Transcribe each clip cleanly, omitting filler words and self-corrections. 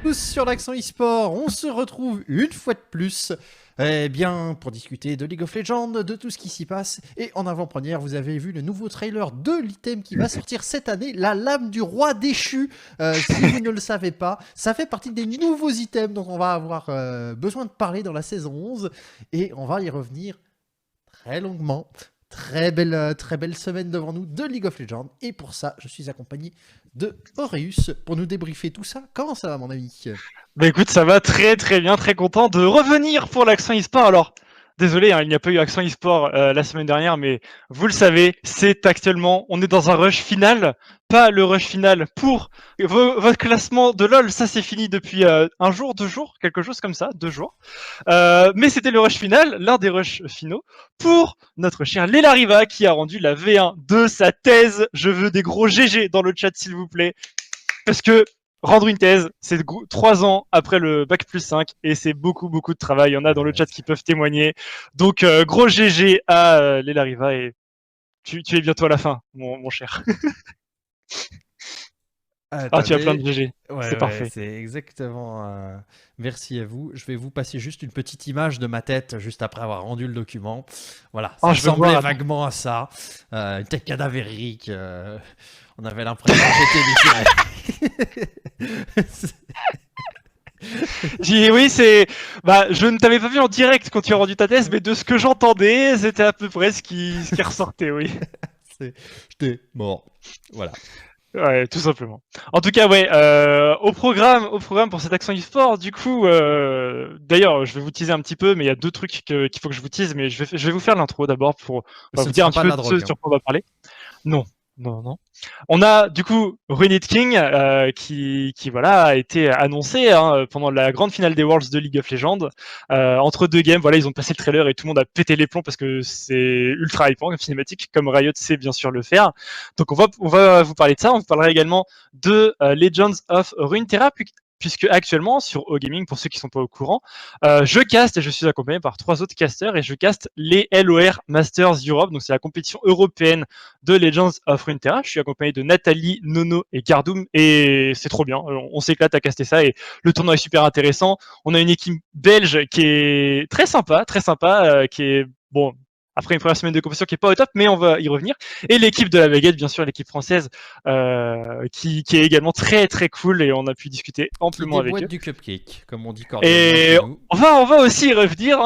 tous sur l'Accent eSport. On se retrouve une fois de plus pour discuter de League of Legends, de tout ce qui s'y passe. Et en avant-première, vous avez vu le nouveau trailer de l'item qui va sortir cette année, la lame du roi déchu. Si vous ne le savez pas, ça fait partie des nouveaux items dont on va avoir besoin de parler dans la saison 11. Et on va y revenir très longuement. Très belle semaine devant nous de League of Legends. Et pour ça, je suis accompagné de Aureus pour nous débriefer tout ça. Comment ça va, mon ami? Bah écoute, ça va très très bien, très content de revenir pour l'Accent eSport. Alors, désolé, il n'y a pas eu Accent eSport la semaine dernière, mais vous le savez, on est dans un rush final, pas le rush final pour votre classement de LoL, ça c'est fini depuis un jour, 2 jours, quelque chose comme ça, 2 jours. Mais c'était le rush final, l'un des rushs finaux, pour notre cher Léla Riva qui a rendu la V1 de sa thèse. Je veux des gros GG dans le chat s'il vous plaît, parce que rendre une thèse, c'est 3 ans après le bac plus 5 et c'est beaucoup de travail. Il y en a dans le chat qui peuvent témoigner. Donc gros GG à Léla Riva et tu es bientôt à la fin, mon cher. Tu as plein de GG. Ouais, c'est parfait. C'est exactement. Merci à vous. Je vais vous passer juste une petite image de ma tête juste après avoir rendu le document. Voilà, ça ressemblait vaguement à ça. Une tête cadavérique. On avait l'impression que j'étais oui, je ne t'avais pas vu en direct quand tu as rendu ta thèse, mais de ce que j'entendais, c'était à peu près ce qui ressortait, oui. J'étais mort. Voilà. Ouais, tout simplement. En tout cas, ouais, au programme pour cette Accent eSport, du coup, d'ailleurs, je vais vous teaser un petit peu, mais il y a 2 trucs qu'il faut que je vous tease, mais je vais vous faire l'intro d'abord pour vous dire un petit peu de ce sur quoi on va parler. Non. On a du coup Ruined King qui voilà a été annoncé pendant la grande finale des Worlds de League of Legends. Entre 2 games, voilà, ils ont passé le trailer et tout le monde a pété les plombs parce que c'est ultra hypant comme cinématique, comme Riot sait bien sûr le faire. Donc on va vous parler de ça. On vous parlera également de Legends of Runeterra, puisque actuellement sur OGaming, pour ceux qui ne sont pas au courant, je caste et je suis accompagné par 3 autres casteurs et je caste les LOR Masters Europe, donc c'est la compétition européenne de Legends of Runeterra. Je suis accompagné de Nathalie, Nono et Gardoum et c'est trop bien, on s'éclate à caster ça et le tournoi est super intéressant. On a une équipe belge qui est très sympa, qui est bon. Après une première semaine de compétition qui est pas au top, mais on va y revenir. Et l'équipe de la baguette, bien sûr, l'équipe française, qui est également très très cool et on a pu discuter amplement avec eux. Du cupcake, comme on dit cordialement. Et on va aussi y revenir,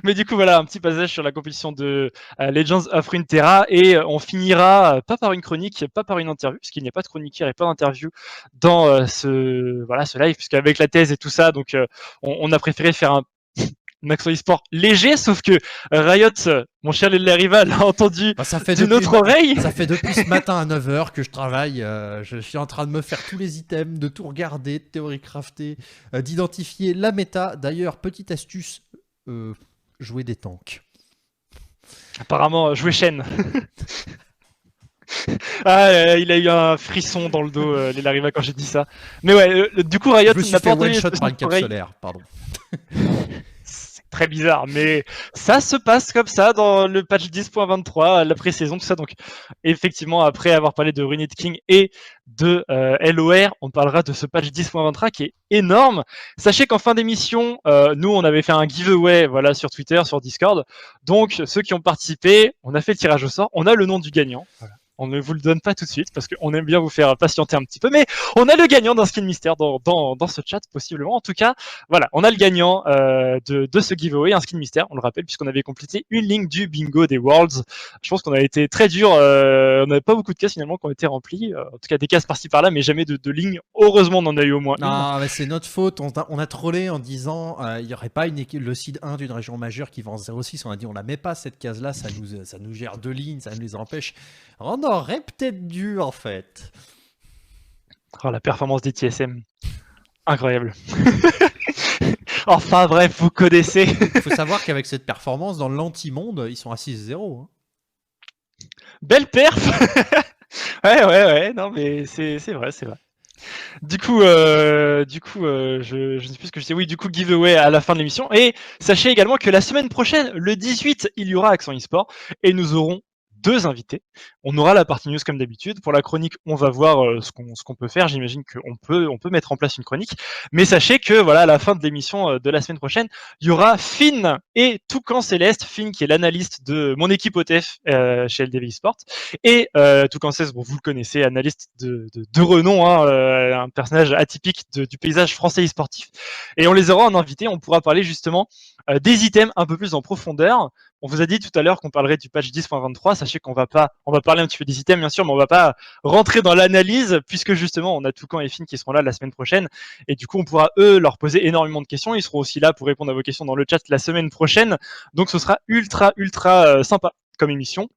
mais du coup voilà un petit passage sur la compétition de Legends of Runeterra et on finira pas par une chronique, pas par une interview, parce qu'il n'y a pas de chroniqueur et pas d'interview dans ce live, puisqu'avec la thèse et tout ça, donc on a préféré faire un Accent eSport léger, sauf que Riot, mon cher Léla Riva, l'a entendu d'une autre oreille. Ça fait depuis ce matin à 9h que je travaille, je suis en train de me faire tous les items, de tout regarder, de théorie crafter, d'identifier la méta. D'ailleurs, petite astuce, jouer des tanks. Apparemment, jouer Shen. Il a eu un frisson dans le dos, Léla Riva, quand j'ai dit ça. Mais ouais, du coup, Riot n'a pas entendu one-shot par une cape solaire, pardon. Très bizarre, mais ça se passe comme ça dans le patch 10.23, la pré-saison, tout ça. Donc, effectivement, après avoir parlé de Ruined King et de LOR, on parlera de ce patch 10.23 qui est énorme. Sachez qu'en fin d'émission, nous, on avait fait un giveaway, voilà, sur Twitter, sur Discord. Donc, ceux qui ont participé, on a fait le tirage au sort. On a le nom du gagnant. Voilà. On ne vous le donne pas tout de suite parce qu'on aime bien vous faire patienter un petit peu, mais on a le gagnant d'un skin mystère dans ce chat possiblement. En tout cas, voilà, on a le gagnant de ce giveaway, un skin mystère, on le rappelle, puisqu'on avait complété une ligne du bingo des Worlds. Je pense qu'on a été très dur, on n'avait pas beaucoup de cases finalement qui ont été remplis, en tout cas des cases par-ci par-là, mais jamais de ligne. Heureusement, on en a eu au moins une. Non, mais c'est notre faute, on a trollé en disant il n'y aurait pas le seed 1 d'une région majeure qui vend 0,6. On a dit on la met pas cette case-là, ça nous gère 2 lignes, ça nous les empêche. On aurait peut-être dû en fait. Oh, la performance des TSM, incroyable. Enfin bref, vous connaissez. Il faut savoir qu'avec cette performance dans l'anti-monde, ils sont à 6-0. Hein. Belle perf. Ouais, non mais c'est vrai. Du coup, je ne sais plus ce que je sais. Oui, du coup, giveaway à la fin de l'émission. Et sachez également que la semaine prochaine, le 18, il y aura Accent eSport et nous aurons 2 invités. On aura la partie news comme d'habitude. Pour la chronique, on va voir ce qu'on peut faire. J'imagine qu'on peut mettre en place une chronique. Mais sachez que voilà, à la fin de l'émission de la semaine prochaine, il y aura Finn et Toucan Céleste. Finn qui est l'analyste de mon équipe OTF chez LDV Sport. Et Toucan Céleste, bon, vous le connaissez, analyste de renom, un personnage atypique du paysage français e-sportif. Et on les aura en invité. On pourra parler justement des items un peu plus en profondeur. On vous a dit tout à l'heure qu'on parlerait du patch 10.23. Sachez qu'on va parler un petit peu des items, bien sûr, mais on va pas rentrer dans l'analyse, puisque justement, on a Toucan et Finn qui seront là la semaine prochaine. Et du coup, on pourra, eux, leur poser énormément de questions. Ils seront aussi là pour répondre à vos questions dans le chat la semaine prochaine. Donc, ce sera ultra sympa comme émission.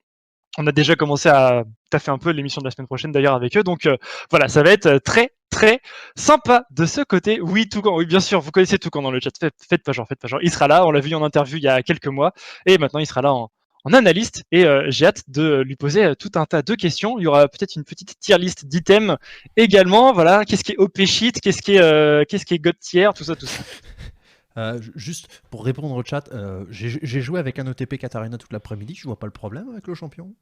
On a déjà commencé à taffer un peu l'émission de la semaine prochaine d'ailleurs avec eux. Donc voilà, ça va être très sympa de ce côté. Oui, Toucan, oui bien sûr, vous connaissez Toucan dans le chat. Faites pas genre. Il sera là, on l'a vu en interview il y a quelques mois. Et maintenant il sera là en analyste. Et j'ai hâte de lui poser tout un tas de questions. Il y aura peut-être une petite tier list d'items également. Voilà, qu'est-ce qui est OP Sheet, qu'est-ce qui est God Tier, tout ça. Juste pour répondre au chat, j'ai joué avec un OTP Katarina toute l'après-midi, je vois pas le problème avec le champion.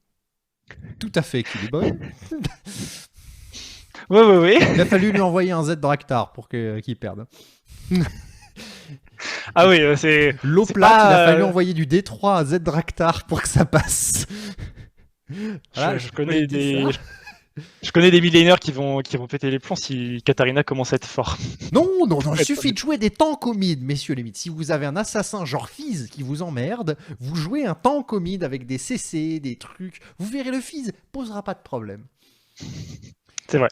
Tout à fait équilibré. Oui. Il a fallu lui envoyer un Z Draktar pour qu'il perde. Ah oui, c'est... L'eau plate, il a fallu envoyer du D3 à Z Draktar pour que ça passe. Voilà, je connais des... Je connais des millénaires qui vont péter les plombs si Katarina commence à être fort. Non, il suffit de jouer des tanks au mid, messieurs les mid. Si vous avez un assassin genre Fizz qui vous emmerde, vous jouez un tank au mid avec des CC, des trucs. Vous verrez le Fizz, posera pas de problème. C'est vrai.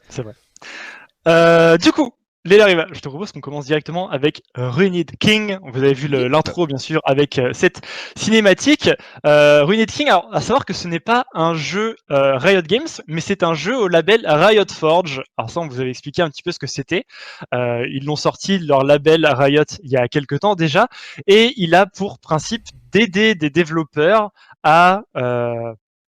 Du coup, Léla Riva, je te propose qu'on commence directement avec Ruined King. Vous avez vu l'intro, bien sûr, avec cette cinématique. Ruined King, alors, à savoir que ce n'est pas un jeu Riot Games, mais c'est un jeu au label Riot Forge. Alors ça, on vous avait expliqué un petit peu ce que c'était. Ils l'ont sorti, leur label Riot, il y a quelques temps déjà, et il a pour principe d'aider des développeurs à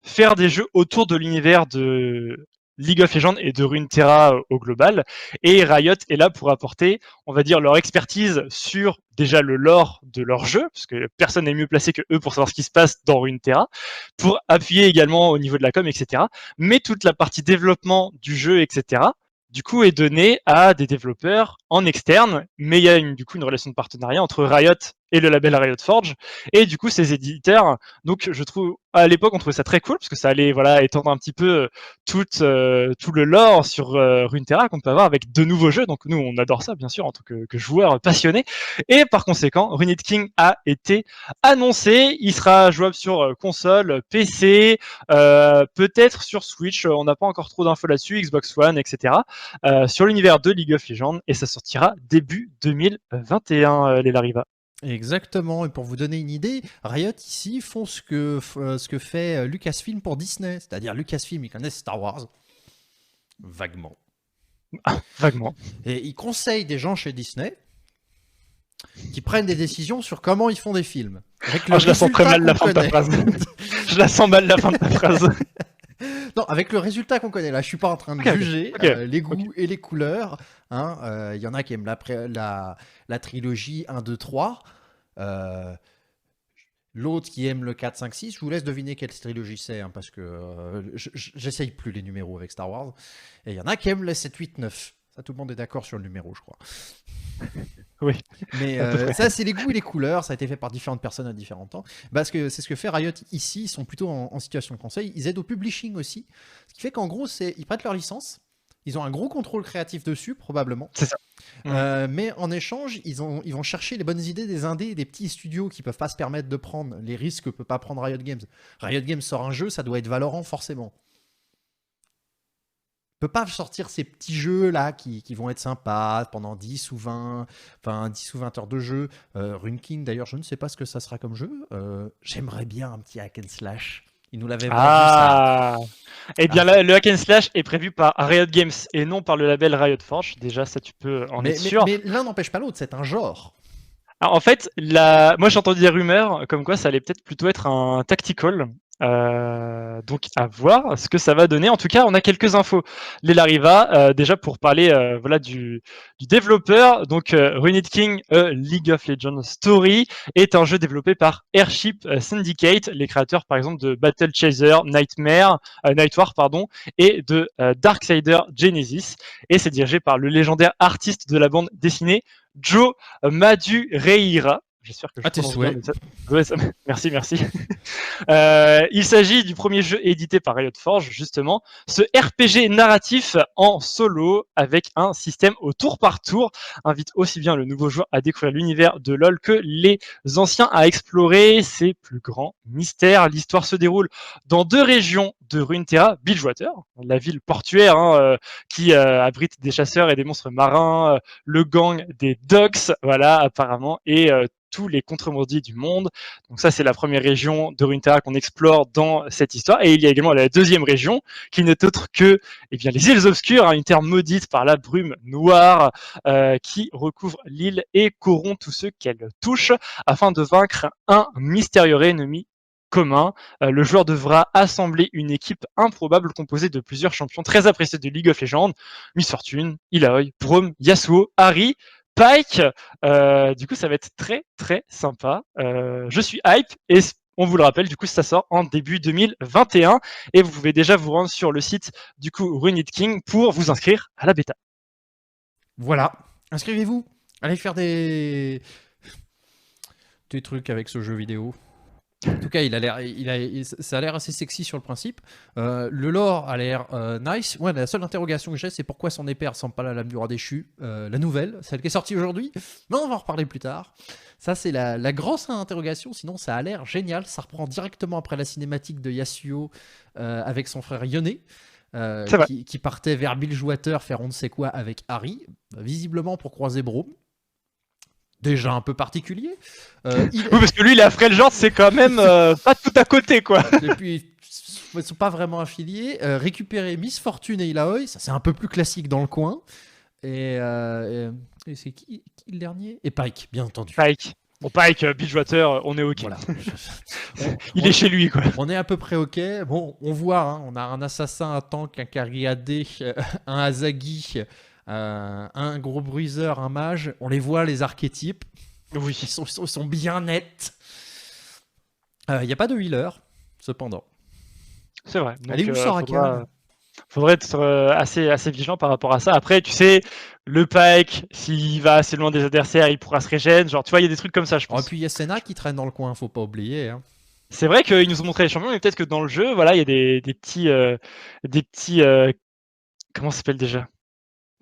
faire des jeux autour de l'univers de League of Legends et de Runeterra au global. Et Riot est là pour apporter, on va dire, leur expertise sur déjà le lore de leur jeu, parce que personne n'est mieux placé que eux pour savoir ce qui se passe dans Runeterra, pour appuyer également au niveau de la com, etc. Mais toute la partie développement du jeu, etc., du coup, est donnée à des développeurs en externe, mais il y a du coup une relation de partenariat entre Riot et le label Riot Forge, et du coup ces éditeurs, donc je trouve, à l'époque on trouvait ça très cool, parce que ça allait étendre un petit peu tout le lore sur Runeterra qu'on peut avoir avec de nouveaux jeux, donc nous on adore ça bien sûr en tant que joueurs passionnés, et par conséquent Ruined King a été annoncé, il sera jouable sur console, PC, peut-être sur Switch, on n'a pas encore trop d'infos là-dessus, Xbox One, etc., sur l'univers de League of Legends, et ça sortira début 2021, les Lariva. Exactement, et pour vous donner une idée, Riot ici font ce que fait Lucasfilm pour Disney, c'est-à-dire Lucasfilm, ils connaissent Star Wars, vaguement. Vaguement. Et ils conseillent des gens chez Disney qui prennent des décisions sur comment ils font des films. Je la sens très mal la fin de ta phrase. Je la sens mal la fin de ta phrase. Non, avec le résultat qu'on connaît là, je suis pas en train de juger les goûts et les couleurs. Il y en a qui aiment la trilogie 1, 2, 3. L'autre qui aime le 4, 5, 6. Je vous laisse deviner quelle trilogie c'est, parce que j'essaye plus les numéros avec Star Wars. Et il y en a qui aiment les 7, 8, 9. Ça, tout le monde est d'accord sur le numéro, je crois. Oui. Mais ça, c'est les goûts et les couleurs. Ça a été fait par différentes personnes à différents temps. Parce que c'est ce que fait Riot ici. Ils sont plutôt en situation de conseil. Ils aident au publishing aussi. Ce qui fait qu'en gros, ils prêtent leur licence. Ils ont un gros contrôle créatif dessus, probablement. C'est ça. Mais en échange, ils vont chercher les bonnes idées des indés et des petits studios qui peuvent pas se permettre de prendre les risques que peut pas prendre Riot Games. Riot Games sort un jeu, ça doit être Valorant forcément. Peut pas sortir ces petits jeux là qui vont être sympas pendant 10 ou 20 heures de jeu. Rune King d'ailleurs, je ne sais pas ce que ça sera comme jeu. J'aimerais bien un petit hack and slash. Ils nous l'avaient vendu ça. Eh bien, le hack and slash est prévu par Riot Games et non par le label Riot Forge. Déjà, ça tu peux en être sûr. Mais l'un n'empêche pas l'autre, c'est un genre. Alors, en fait, moi j'ai entendu des rumeurs comme quoi ça allait peut-être plutôt être un tactical. Donc à voir ce que ça va donner. En tout cas, on a quelques infos. L'Elariva, déjà pour parler voilà du développeur. Donc Runit King, A League of Legends Story est un jeu développé par Airship Syndicate, les créateurs par exemple de Battle Chaser, Nightwar pardon, et de Darksider Genesis. Et c'est dirigé par le légendaire artiste de la bande dessinée Joe Madureira. J'espère que je tes prononce bien. souhaits. Ouais, merci. Il s'agit du premier jeu édité par Riot Forge, justement, ce RPG narratif en solo avec un système au tour par tour invite aussi bien le nouveau joueur à découvrir l'univers de LoL que les anciens à explorer ses plus grands mystères. L'histoire se déroule dans 2 régions de Runeterra, Bilgewater, la ville portuaire qui abrite des chasseurs et des monstres marins, le gang des Docks, voilà apparemment, et tous les contrebandiers du monde. Donc ça, c'est la première région de Runeterra qu'on explore dans cette histoire. Et il y a également la deuxième région, qui n'est autre que les îles obscures, une terre maudite par la brume noire qui recouvre l'île et corrompt tous ceux qu'elle touche afin de vaincre un mystérieux ennemi commun. Le joueur devra assembler une équipe improbable composée de plusieurs champions très appréciés de League of Legends, Miss Fortune, Illaoi, Braum, Yasuo, Ahri, Pyke. Du coup, ça va être très très sympa. Je suis hype et on vous le rappelle, du coup, ça sort en début 2021 et vous pouvez déjà vous rendre sur le site du coup Runit King pour vous inscrire à la bêta. Voilà, inscrivez-vous. Allez faire des trucs avec ce jeu vidéo. En tout cas, ça a l'air assez sexy sur le principe. Le lore a l'air nice. Ouais, la seule interrogation que j'ai, c'est pourquoi son épée ressemble pas à la lame du roi déchu. La nouvelle, celle qui est sortie aujourd'hui. Mais on va en reparler plus tard. Ça, c'est la grosse interrogation. Sinon, ça a l'air génial. Ça reprend directement après la cinématique de Yasuo avec son frère Yone. Qui partait vers Bilgewater faire on ne sait quoi avec Ahri, visiblement pour croiser Braum. Déjà un peu particulier. Oui, parce que lui, il a Freljord, c'est quand même pas tout à côté, quoi. Et puis, ils ne sont pas vraiment affiliés. Récupérer Miss Fortune et Illaoi, ça c'est un peu plus classique dans le coin. Et c'est qui le dernier? Et Pyke, bien entendu. Pyke. Bon, Pyke, Bilgewater, on est OK. Voilà. Il est chez lui, quoi. On est à peu près OK. Bon, on voit, hein, on a un assassin, un tank, un Kariadé, un Azagi, un gros bruiseur, un mage. On les voit, les archétypes. Oui. Ils sont bien nets. Il n'y a pas de healer, cependant. C'est vrai. Donc, elle est où Soraka? Faudrait être assez vigilant par rapport à ça. Après, tu sais, le Pyke, s'il va assez loin des adversaires, il pourra se régénérer. Genre, tu vois, il y a des trucs comme ça, je pense. Et puis il y a Senna qui traîne dans le coin, faut pas oublier. Hein. C'est vrai qu'ils nous ont montré les champions, mais peut-être que dans le jeu, voilà, il y a des petits, comment ça s'appelle déjà?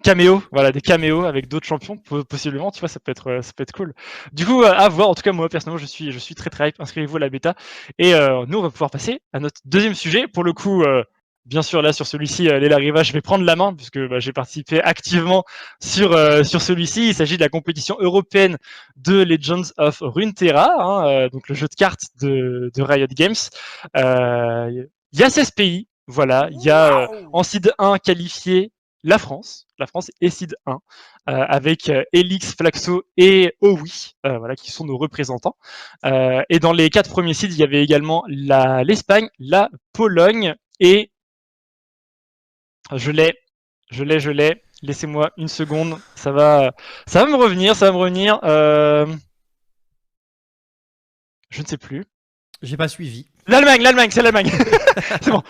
Caméos, voilà, des caméos avec d'autres champions, possiblement, tu vois, ça peut être cool. Du coup, à voir. En tout cas, moi, personnellement, je suis très très hype. Inscrivez-vous à la bêta. Et nous, on va pouvoir passer à notre deuxième sujet. Pour le coup, bien sûr, là, sur celui-ci, l'Elariva, je vais prendre la main, puisque j'ai participé activement sur celui-ci. Il s'agit de la compétition européenne de Legends of Runeterra, donc le jeu de cartes de Riot Games. Il y a 16 pays, voilà. Il y a en seed 1 qualifié la France est seed 1, avec Elix, Flaxo et Owi, voilà, qui sont nos représentants. Et dans les 4 premiers seeds, il y avait également l'Espagne, la Pologne et je l'ai. Laissez-moi une seconde, ça va me revenir. Je ne sais plus. J'ai pas suivi. L'Allemagne, c'est l'Allemagne. C'est bon.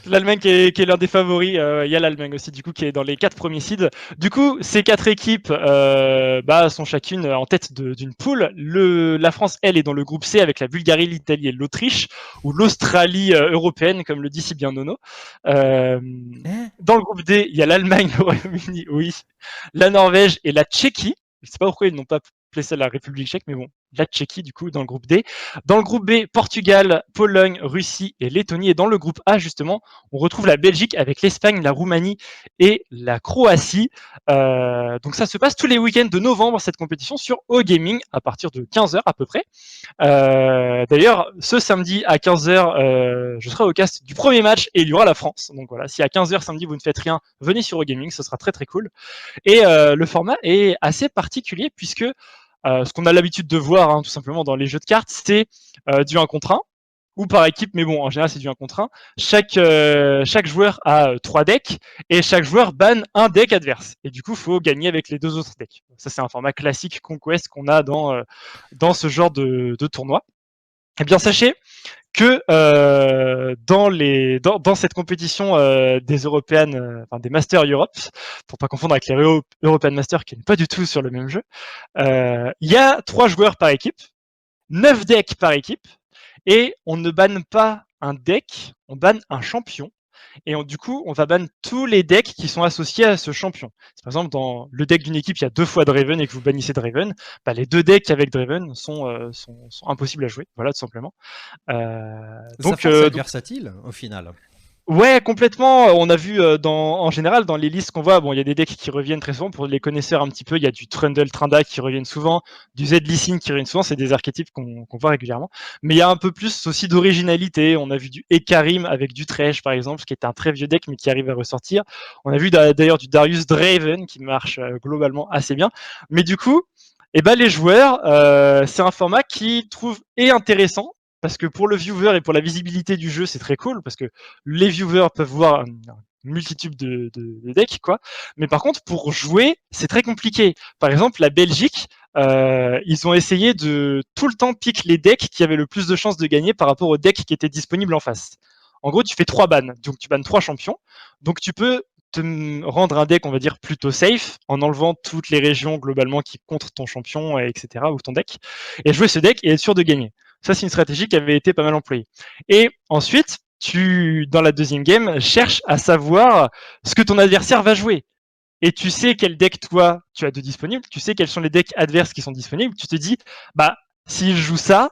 L'Allemagne qui est l'un des favoris. Il y a l'Allemagne aussi, du coup, qui est dans les 4 premiers seeds. Du coup, ces 4 équipes sont chacune en tête d'une poule. La France, elle, est dans le groupe C avec la Bulgarie, l'Italie et l'Autriche, ou l'Australie européenne, comme le dit si bien Nono. Dans le groupe D, il y a l'Allemagne, le Royaume-Uni, oui, la Norvège et la Tchéquie. Je ne sais pas pourquoi ils n'ont pas placé la République tchèque, mais bon, la Tchéquie, du coup, dans le groupe D. Dans le groupe B, Portugal, Pologne, Russie et Lettonie. Et dans le groupe A, justement, on retrouve la Belgique avec l'Espagne, la Roumanie et la Croatie. Donc ça se passe tous les week-ends de novembre, cette compétition, sur OGaming, à partir de 15h à peu près. D'ailleurs, ce samedi à 15h, je serai au cast du premier match et il y aura la France. Donc voilà, si à 15h samedi, vous ne faites rien, venez sur OGaming, ce sera très très cool. Et le format est assez particulier puisque ce qu'on a l'habitude de voir tout simplement dans les jeux de cartes, c'est du 1 contre 1 ou par équipe, mais bon, en général, c'est du 1 contre 1. Chaque joueur a 3 decks, et chaque joueur banne un deck adverse. Et du coup, il faut gagner avec les 2 autres decks. Ça, c'est un format classique Conquest qu'on a dans ce genre de tournoi. Eh bien, sachez que dans cette compétition des Européennes, enfin des Masters Europe, pour pas confondre avec les European Masters qui n'est pas du tout sur le même jeu, il y a 3 joueurs par équipe, 9 decks par équipe, et on ne banne pas un deck, on banne un champion. Et du coup, on va ban tous les decks qui sont associés à ce champion. Par exemple, dans le deck d'une équipe, il y a 2 fois Draven et que vous bannissez Draven, bah, les 2 decks avec Draven sont impossibles à jouer, voilà, tout simplement. Ça force à être versatile, au final. Ouais, complètement. On a vu en général dans les listes qu'on voit, bon, il y a des decks qui reviennent très souvent pour les connaisseurs un petit peu. Il y a du Trundle Trundak qui reviennent souvent, du Z Lee Sin qui reviennent souvent. C'est des archétypes qu'on voit régulièrement. Mais il y a un peu plus aussi d'originalité. On a vu du Ekarim avec du Thresh par exemple, qui est un très vieux deck mais qui arrive à ressortir. On a vu d'ailleurs du Darius Draven qui marche globalement assez bien. Mais du coup, eh ben, les joueurs, c'est un format qui trouve intéressant. Parce que pour le viewer et pour la visibilité du jeu, c'est très cool, parce que les viewers peuvent voir une multitude de decks, quoi. Mais par contre, pour jouer, c'est très compliqué. Par exemple, la Belgique, ils ont essayé de tout le temps pick les decks qui avaient le plus de chances de gagner par rapport aux decks qui étaient disponibles en face. En gros, tu fais 3 bans, donc tu bannes 3 champions. Donc tu peux te rendre un deck, on va dire, plutôt safe, en enlevant toutes les régions globalement qui contre ton champion, etc., ou ton deck, et jouer ce deck et être sûr de gagner. Ça, c'est une stratégie qui avait été pas mal employée. Et ensuite, dans la deuxième game, cherches à savoir ce que ton adversaire va jouer. Et tu sais quel deck, toi, tu as de disponible, tu sais quels sont les decks adverses qui sont disponibles, tu te dis, bah, s'il joue ça,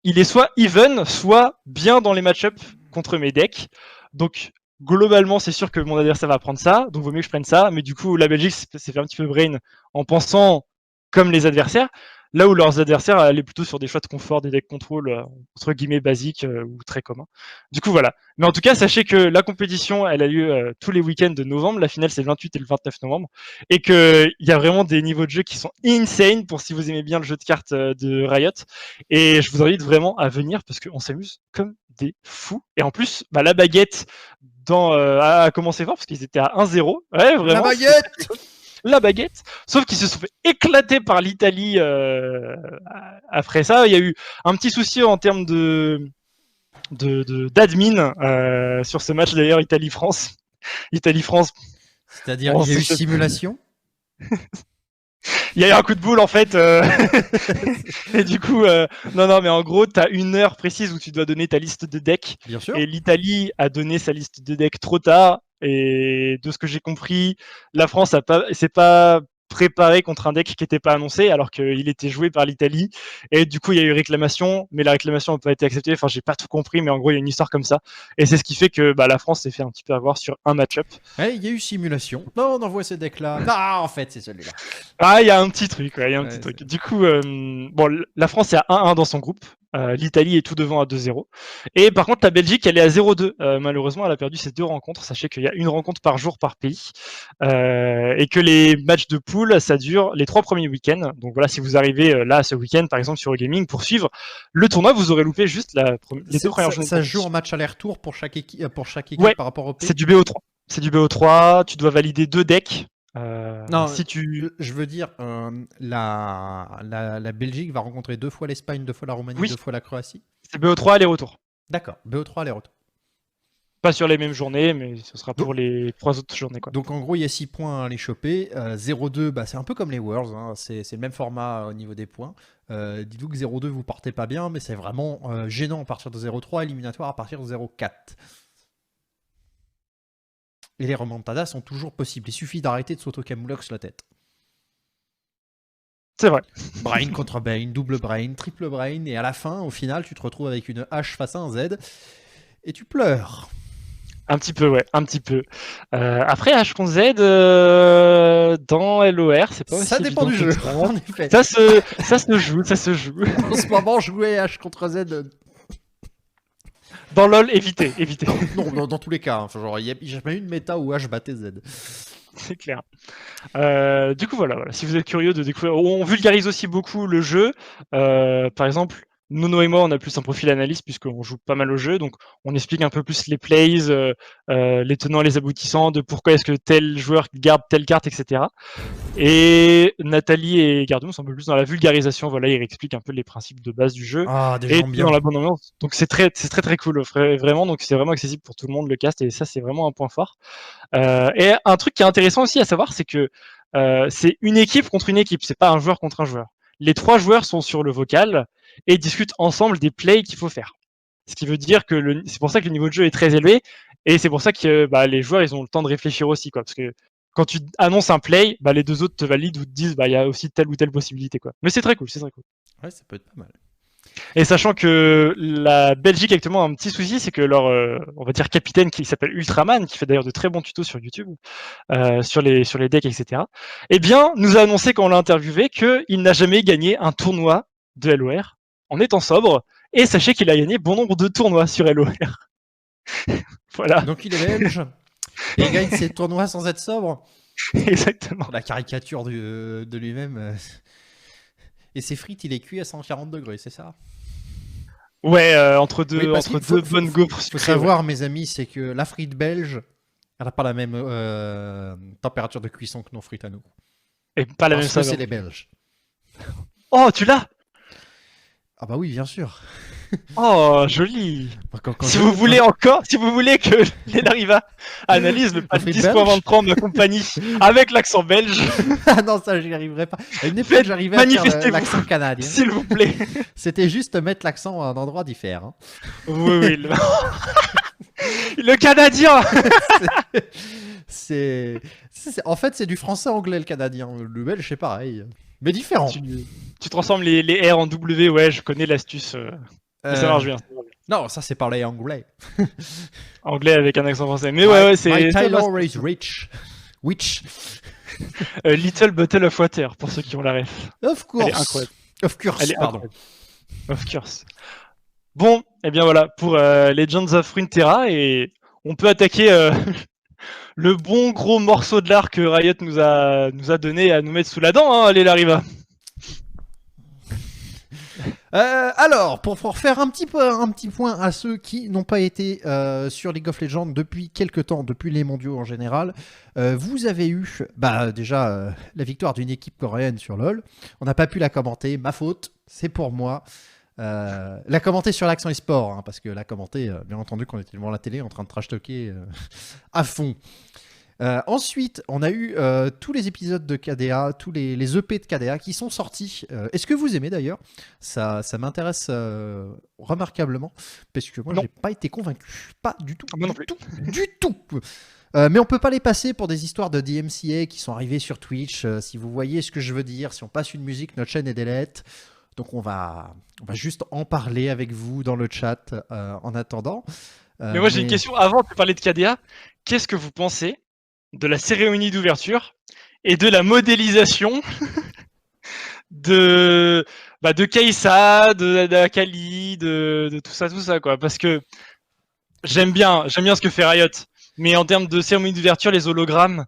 il est soit even, soit bien dans les match-ups contre mes decks. Donc, globalement, c'est sûr que mon adversaire va prendre ça, donc vaut mieux que je prenne ça. Mais du coup, la Belgique s'est fait un petit peu brain en pensant comme les adversaires, là où leurs adversaires allaient plutôt sur des choix de confort, des decks contrôle entre guillemets basiques ou très communs. Du coup, voilà. Mais en tout cas, sachez que la compétition, elle a lieu tous les week-ends de novembre. La finale, c'est le 28 et le 29 novembre. Et qu'il y a vraiment des niveaux de jeu qui sont insane pour si vous aimez bien le jeu de cartes de Riot. Et je vous invite vraiment à venir parce qu'on s'amuse comme des fous. Et en plus, bah, la baguette a commencé fort parce qu'ils étaient à 1-0. Ouais, vraiment. La baguette La baguette, sauf qu'ils se sont fait éclater par l'Italie après ça. Il y a eu un petit souci en termes d'admin sur ce match d'ailleurs, Italie-France. Italie-France. C'est-à-dire, il y a eu simulation. Il y a eu un coup de boule en fait. Et du coup, non, mais en gros, tu as une heure précise où tu dois donner ta liste de decks. Bien sûr. Et l'Italie a donné sa liste de decks trop tard. Et de ce que j'ai compris, la France s'est pas préparée contre un deck qui n'était pas annoncé, alors qu'il était joué par l'Italie. Et du coup, il y a eu réclamation, mais la réclamation n'a pas été acceptée. Enfin, j'ai pas tout compris, mais en gros, il y a une histoire comme ça. Et c'est ce qui fait que la France s'est fait un petit peu avoir sur un match-up. Ouais, il y a eu simulation. Non, on envoie ces decks-là. Ah, en fait, c'est celui-là. Ah, il y a un petit truc, ouais, il y a un petit truc. Du coup, bon, la France est à 1-1 dans son groupe. L'Italie est tout devant à 2-0. Et par contre, la Belgique, elle est à 0-2. Malheureusement, elle a perdu ses 2 rencontres. Sachez qu'il y a une rencontre par jour par pays. Et que les matchs de poule, ça dure les 3 premiers week-ends. Donc voilà, si vous arrivez là ce week-end, par exemple, sur Gaming, pour suivre le tournoi, vous aurez loupé juste les 2 premières journées. Ça joue en match aller-retour pour chaque équipe ouais, par rapport au pays. C'est du BO3. C'est du BO3. Tu dois valider 2 decks. Non, si je veux dire, la Belgique va rencontrer 2 fois l'Espagne, 2 fois la Roumanie, 2 fois la Croatie. C'est BO3 aller-retour. D'accord, BO3 aller-retour. Pas sur les mêmes journées, mais ce sera pour les 3 autres journées. Quoi. Donc en gros, il y a 6 points à aller choper. 0-2, c'est un peu comme les Worlds, hein. C'est le même format au niveau des points. Dites-vous que 0-2, vous partez pas bien, mais c'est vraiment gênant à partir de 0-3, éliminatoire à partir de 0-4. Et les remontadas sont toujours possibles. Il suffit d'arrêter de s'auto-camoulox la tête. C'est vrai. Brain contre Brain, double Brain, triple Brain, et à la fin, au final, tu te retrouves avec une H face à un Z, et tu pleures. Un petit peu, ouais, un petit peu. Après, H contre Z, dans LOR, c'est pas aussi ça dépend du jeu, en effet. Ça se joue. En ce moment, jouer H contre Z... Dans LoL, évitez. Non, dans tous les cas. Hein. Genre, il n'y a jamais eu une méta où H battait Z. C'est clair. Du coup, voilà. Si vous êtes curieux de découvrir... On vulgarise aussi beaucoup le jeu. Par exemple, Nono et moi, on a plus un profil analyste puisqu'on joue pas mal au jeu, donc on explique un peu plus les plays, les tenants, les aboutissants, de pourquoi est-ce que tel joueur garde telle carte, etc. Et Nathalie et Gardou sont un peu plus dans la vulgarisation. Voilà, ils expliquent un peu les principes de base du jeu Ah, des et gens tout bien. dans la bonne ambiance. Donc c'est très cool, vraiment. Donc c'est vraiment accessible pour tout le monde le cast et ça c'est vraiment un point fort. Et un truc qui est intéressant aussi à savoir, c'est que c'est une équipe contre une équipe. C'est pas un joueur contre un joueur. Les 3 joueurs sont sur le vocal et discutent ensemble des plays qu'il faut faire. Ce qui veut dire que c'est pour ça que le niveau de jeu est très élevé et c'est pour ça que les joueurs ils ont le temps de réfléchir aussi, quoi. Parce que quand tu annonces un play, les 2 autres te valident ou te disent il y a aussi telle ou telle possibilité, quoi. Mais c'est très cool, c'est très cool. Ouais, ça peut être pas mal. Et sachant que la Belgique actuellement a un petit souci, c'est que leur, on va dire capitaine qui s'appelle Ultraman, qui fait d'ailleurs de très bons tutos sur YouTube, sur les decks, etc. Eh bien, nous a annoncé quand on l'a interviewé qu'il n'a jamais gagné un tournoi de LOR en étant sobre. Et sachez qu'il a gagné bon nombre de tournois sur LOR. Voilà. Donc il est belge et il gagne ses tournois sans être sobre. Exactement. La caricature de lui-même. Et ses frites, il est cuit à 140 degrés, c'est ça? Ouais, entre deux, Oui, parce entre qu'il deux bonnes gaufres faut sucrées. savoir, mes amis, c'est que la frite belge, elle n'a pas la même température de cuisson que nos frites à nous. Et pas la même Parce que saveur. c'est les Belges. Oh, tu l'as? Ah bah oui, bien sûr. Oh, joli. Si Je- vous voulez encore, si vous voulez que Lariva analyse le pack frites 10.23 de ma compagnie avec l'accent belge, Ah non, ça, j'y arriverai pas. À une époque, faites j'arrivais à faire manifestez-vous, l'accent canadien. s'il vous plaît. C'était juste mettre l'accent à un endroit différent. Oui, oui. Le Canadien. En fait, c'est du français-anglais, le canadien. Le belge, c'est pareil. Mais différent. Tu transformes les R en W, ouais, je connais l'astuce. Mais ça marche bien. Non, ça, c'est parler anglais. Anglais avec un accent français. Mais ouais, c'est. My ça Taylor passe. is rich. Which? Little Bottle of Water, pour ceux qui ont la ref. Of Elle est course. incroyable. Of course, Elle est pardon. incroyable. Of course. Bon, et bien voilà, pour Legends of Runeterra, et on peut attaquer le bon gros morceau de l'art que Riot nous a donné à nous mettre sous la dent, hein, allez, Lariva. Alors, pour faire un petit point à ceux qui n'ont pas été sur League of Legends depuis quelques temps, depuis les mondiaux en général, vous avez eu déjà la victoire d'une équipe coréenne sur LoL. On n'a pas pu la commenter, ma faute, c'est pour moi. La commenter sur l'accent e-sport, hein, parce que la commenter, bien entendu, qu'on était devant la télé en train de trash-talker à fond. Ensuite, on a eu tous les épisodes de KDA, tous les EP de KDA qui sont sortis. Est-ce que vous aimez d'ailleurs? Ça m'intéresse remarquablement, parce que moi, Non. j'ai pas été convaincu. Pas du tout. Moi non plus. Du tout. Mais on peut pas les passer pour des histoires de DMCA qui sont arrivées sur Twitch. Si vous voyez ce que je veux dire, si on passe une musique, notre chaîne est delete. Donc on va juste en parler avec vous dans le chat en attendant. Mais moi j'ai une question avant de parler de KDA. Qu'est-ce que vous pensez de la cérémonie d'ouverture et de la modélisation de Kai'Sa, de Akali, de tout ça quoi? Parce que j'aime bien ce que fait Riot, mais en termes de cérémonie d'ouverture, les hologrammes,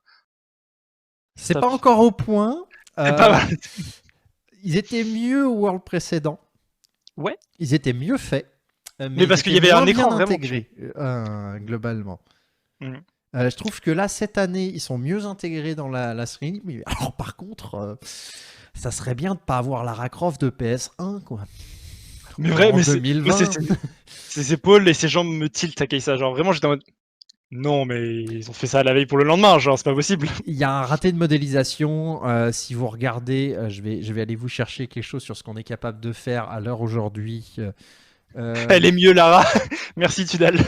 c'est pas encore au point. c'est pas mal. Ils étaient mieux au World précédent. Ouais. Ils étaient mieux faits. Mais parce qu'il y avait un écran vraiment intégré globalement. Je trouve que là, cette année, ils sont mieux intégrés dans la stream. Mais alors, par contre, ça serait bien de pas avoir Lara Croft de PS1, quoi. Mais vrai, mais ses épaules et ses jambes me tiltent à Kai'Sa. Genre vraiment, j'étais en mode. Non, mais ils ont fait ça la veille pour le lendemain, genre c'est pas possible. Il y a un raté de modélisation. Si vous regardez, je vais aller vous chercher quelque chose sur ce qu'on est capable de faire à l'heure aujourd'hui. Elle est mieux, Lara. Merci, Tudal.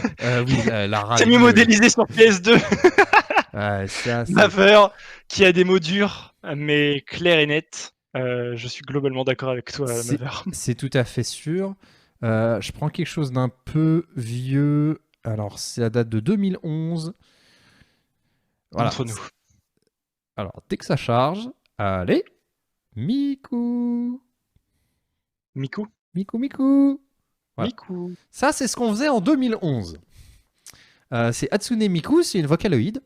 Oui, Lara. C'est mieux modélisé sur PS2. Maveur, qui a des mots durs, mais clairs et nets. Je suis globalement d'accord avec toi, Maveur. C'est tout à fait sûr. Je prends quelque chose d'un peu vieux. Alors, ça date de 2011. Voilà. Entre nous. Alors, dès que ça charge, allez, Miku. Miku. Miku. Voilà. Miku. Ça, c'est ce qu'on faisait en 2011. C'est Hatsune Miku, c'est une Vocaloid.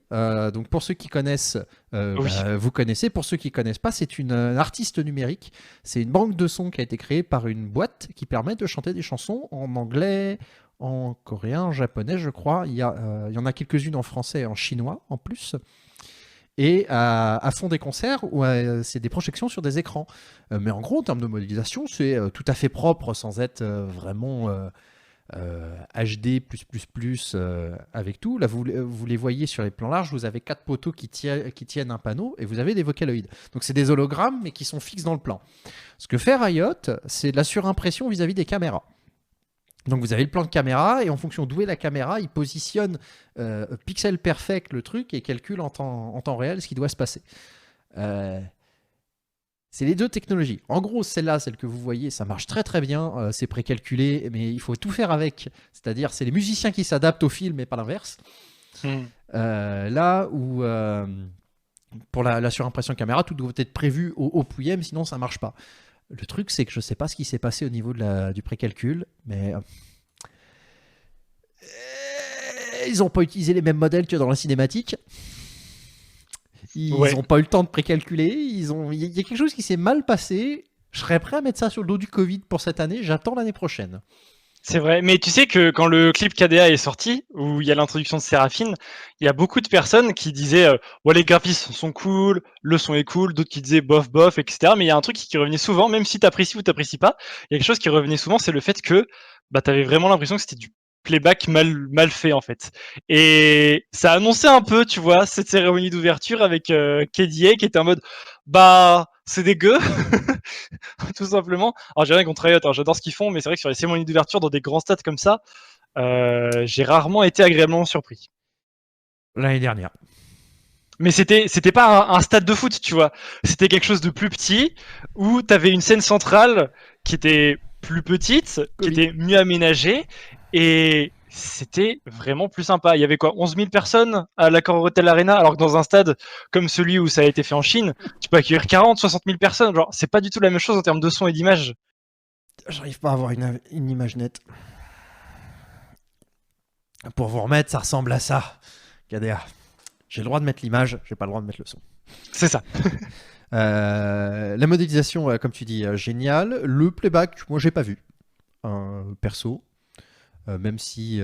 Donc pour ceux qui connaissent, Oui. vous connaissez. Pour ceux qui connaissent pas, c'est une artiste numérique. C'est une banque de sons qui a été créée par une boîte qui permet de chanter des chansons en anglais, en coréen, en japonais, je crois. Il y en a quelques-unes en français et en chinois en plus. Et à fond des concerts où c'est des projections sur des écrans. Mais en gros, en termes de modélisation, c'est tout à fait propre sans être vraiment HD avec tout. Là, vous les voyez sur les plans larges, vous avez 4 poteaux qui tiennent un panneau et vous avez des Vocaloids. Donc c'est des hologrammes mais qui sont fixes dans le plan. Ce que fait Riot, c'est de la surimpression vis-à-vis des caméras. Donc vous avez le plan de caméra et en fonction d'où est la caméra, il positionne pixel perfect le truc et calcule en temps réel ce qui doit se passer. C'est les deux technologies. En gros, celle-là, celle que vous voyez, ça marche très très bien. C'est précalculé, mais il faut tout faire avec. C'est-à-dire, c'est les musiciens qui s'adaptent au film et pas l'inverse. Là où, pour la surimpression caméra, tout doit être prévu au pouillem, sinon ça marche pas. Le truc, c'est que je sais pas ce qui s'est passé au niveau du précalcul, mais ils n'ont pas utilisé les mêmes modèles que dans la cinématique. Ils n'ont pas eu le temps de précalculer. Il y a quelque chose qui s'est mal passé. Je serais prêt à mettre ça sur le dos du Covid pour cette année. J'attends l'année prochaine. C'est vrai, mais tu sais que quand le clip KDA est sorti, où il y a l'introduction de Séraphine, il y a beaucoup de personnes qui disaient ouais, les graphismes sont cool, le son est cool, d'autres qui disaient bof bof, etc. Mais il y a un truc qui revenait souvent, même si t'apprécies ou t'apprécies pas, il y a quelque chose qui revenait souvent, c'est le fait que bah, t'avais vraiment l'impression que c'était du playback mal fait en fait. Et ça annonçait un peu, tu vois, cette cérémonie d'ouverture avec KDA qui était en mode bah c'est dégueu tout simplement. Alors j'ai rien contre Riot, hein, j'adore ce qu'ils font, mais c'est vrai que sur les cérémonies d'ouverture dans des grands stades comme ça, j'ai rarement été agréablement surpris. L'année dernière. Mais c'était pas un stade de foot, tu vois. C'était quelque chose de plus petit où t'avais une scène centrale qui était plus petite, qui était mieux aménagée et c'était vraiment plus sympa. Il y avait quoi, 11 000 personnes à l'Accor Hotel Arena, alors que dans un stade comme celui où ça a été fait en Chine, tu peux accueillir 40, 60 000 personnes. Genre, c'est pas du tout la même chose en termes de son et d'image. J'arrive pas à avoir une image nette. Pour vous remettre, ça ressemble à ça. KDA. J'ai le droit de mettre l'image, j'ai pas le droit de mettre le son. C'est ça. La modélisation, comme tu dis, génial. Le playback, moi j'ai pas vu. Perso. Même si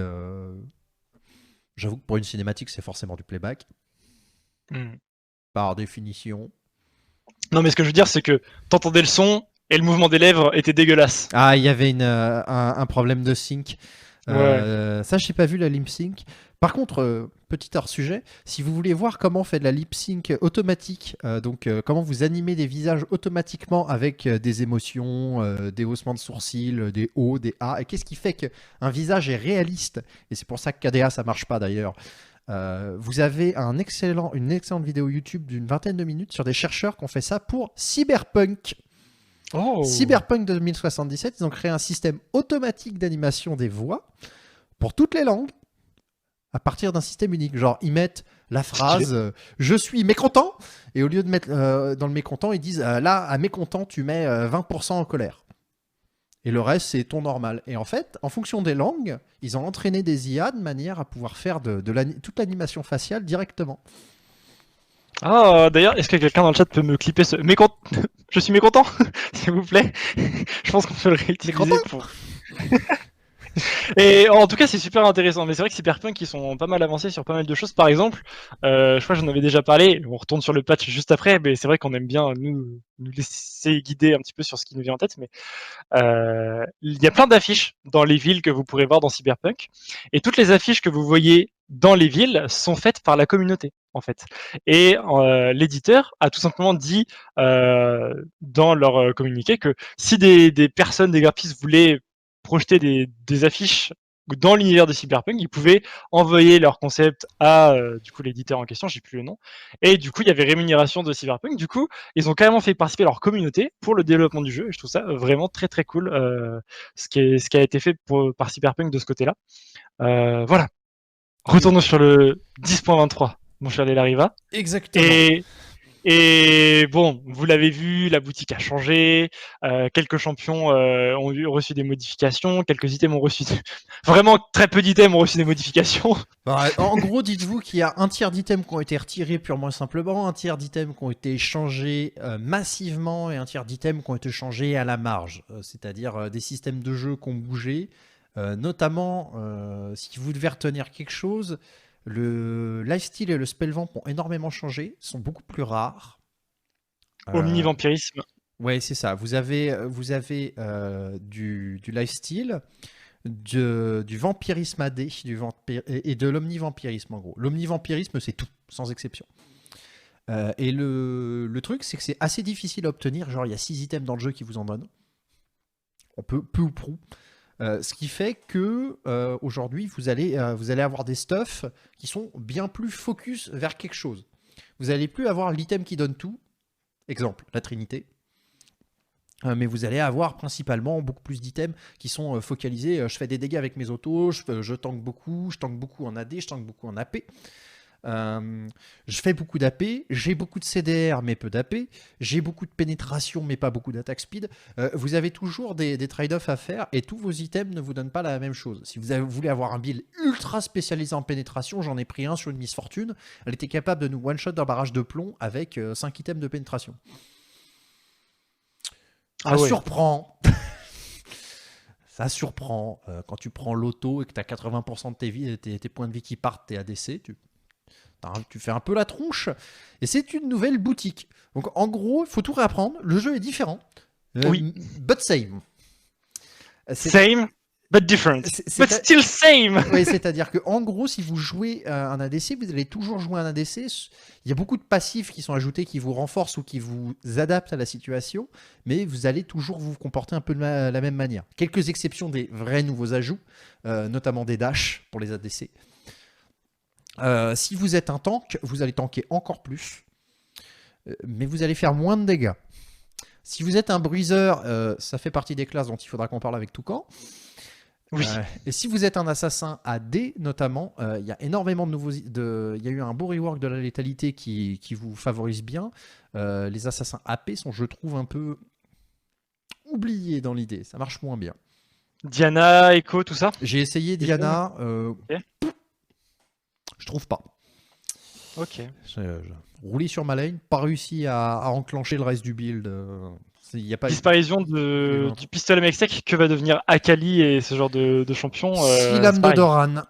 j'avoue que pour une cinématique, c'est forcément du playback. Par définition. Non, mais ce que je veux dire, c'est que t'entendais le son et le mouvement des lèvres était dégueulasse. Ah, il y avait un problème de sync. Ouais. Ça, j'ai pas vu la lip sync. Par contre, petit hors-sujet, si vous voulez voir comment on fait de la lip sync automatique, comment vous animez des visages automatiquement avec des émotions, des haussements de sourcils, des O, des A, et qu'est-ce qui fait qu'un visage est réaliste, et c'est pour ça que KDA ça marche pas d'ailleurs. Vous avez une excellente vidéo YouTube d'une 20aine de minutes sur des chercheurs qui ont fait ça pour Cyberpunk. Oh. Cyberpunk 2077, ils ont créé un système automatique d'animation des voix pour toutes les langues à partir d'un système unique. Genre, ils mettent la phrase je suis mécontent, et au lieu de mettre dans le mécontent, ils disent là, à mécontent, tu mets 20% en colère. Et le reste, c'est ton normal. Et en fait, en fonction des langues, ils ont entraîné des IA de manière à pouvoir faire toute l'animation faciale directement. Ah, d'ailleurs, est-ce que quelqu'un dans le chat peut me clipper ce mécontent? Je suis mécontent, s'il vous plaît. Je pense qu'on peut le réutiliser pour. Et en tout cas, c'est super intéressant. Mais c'est vrai que Cyberpunk, ils sont pas mal avancés sur pas mal de choses. Par exemple, je crois que j'en avais déjà parlé. On retourne sur le patch juste après, mais c'est vrai qu'on aime bien nous laisser guider un petit peu sur ce qui nous vient en tête. Mais il y a plein d'affiches dans les villes que vous pourrez voir dans Cyberpunk. Et toutes les affiches que vous voyez dans les villes sont faites par la communauté, en fait. Et l'éditeur a tout simplement dit dans leur communiqué que si des personnes, des graphistes voulaient projeter des affiches dans l'univers de Cyberpunk, ils pouvaient envoyer leur concept à du coup l'éditeur en question, j'ai plus le nom, et du coup il y avait rémunération de Cyberpunk. Du coup ils ont carrément fait participer leur communauté pour le développement du jeu, et je trouve ça vraiment très très cool ce qui a été fait par Cyberpunk de ce côté-là. Voilà. Retournons sur le 10.23, mon cher Delariva. Exactement. Et Et bon, vous l'avez vu, la boutique a changé, quelques champions ont reçu des modifications, quelques items ont reçu... Vraiment, très peu d'items ont reçu des modifications. En gros, dites-vous qu'il y a un tiers d'items qui ont été retirés purement et simplement, un tiers d'items qui ont été changés massivement et un tiers d'items qui ont été changés à la marge. C'est-à-dire des systèmes de jeu qui ont bougé. Notamment, si vous devez retenir quelque chose, le lifesteal et le spellvamp ont énormément changé, sont beaucoup plus rares. Omni-vampirisme. Ouais, c'est ça. Vous avez du lifesteal, du vampirisme AD et de l'omnivampirisme en gros. L'omnivampirisme, c'est tout, sans exception. Et le truc, c'est que c'est assez difficile à obtenir. Genre, il y a 6 items dans le jeu qui vous en donnent. On peut peu ou prou. Ce qui fait que aujourd'hui, vous allez avoir des stuffs qui sont bien plus focus vers quelque chose. Vous n'allez plus avoir l'item qui donne tout. Exemple, la Trinité. Mais vous allez avoir principalement beaucoup plus d'items qui sont focalisés. Je fais des dégâts avec mes autos, je tank beaucoup en AD, je tank beaucoup en AP. Je fais beaucoup d'AP, j'ai beaucoup de CDR mais peu d'AP, j'ai beaucoup de pénétration mais pas beaucoup d'attaque speed. Vous avez toujours des trade-offs à faire et tous vos items ne vous donnent pas la même chose. Si vous voulez avoir un build ultra spécialisé en pénétration, j'en ai pris un sur une Miss Fortune, elle était capable de nous one-shot d'un barrage de plomb avec 5 items de pénétration. Ça surprend. Ça surprend. Quand tu prends l'auto et que tu as 80% de tes points de vie qui partent, tes ADC, tu fais un peu la tronche. Et c'est une nouvelle boutique. Donc en gros, il faut tout réapprendre. Le jeu est différent. Oui. But same. Same, but different. But still same. Oui, c'est-à-dire qu'en gros, si vous jouez un ADC, vous allez toujours jouer un ADC. Il y a beaucoup de passifs qui sont ajoutés, qui vous renforcent ou qui vous adaptent à la situation, mais vous allez toujours vous comporter un peu de la même manière. Quelques exceptions des vrais nouveaux ajouts, notamment des dashs pour les ADC. Si vous êtes un tank, vous allez tanker encore plus, mais vous allez faire moins de dégâts. Si vous êtes un bruiseur, ça fait partie des classes dont il faudra qu'on parle avec Toucan. Oui. Et si vous êtes un assassin AD notamment, il y a énormément de nouveaux... Il y a eu un beau rework de la létalité qui vous favorise bien. Les assassins AP sont, je trouve, un peu oubliés dans l'idée. Ça marche moins bien. Diana, Echo, tout ça. J'ai essayé Diana. Okay. Je trouve pas. Ok. Roulé sur ma lane, pas réussi à enclencher le reste du build. Y a pas Disparition du pistolet Mextech, que va devenir Akali et ce genre de champion. Silam de Doran.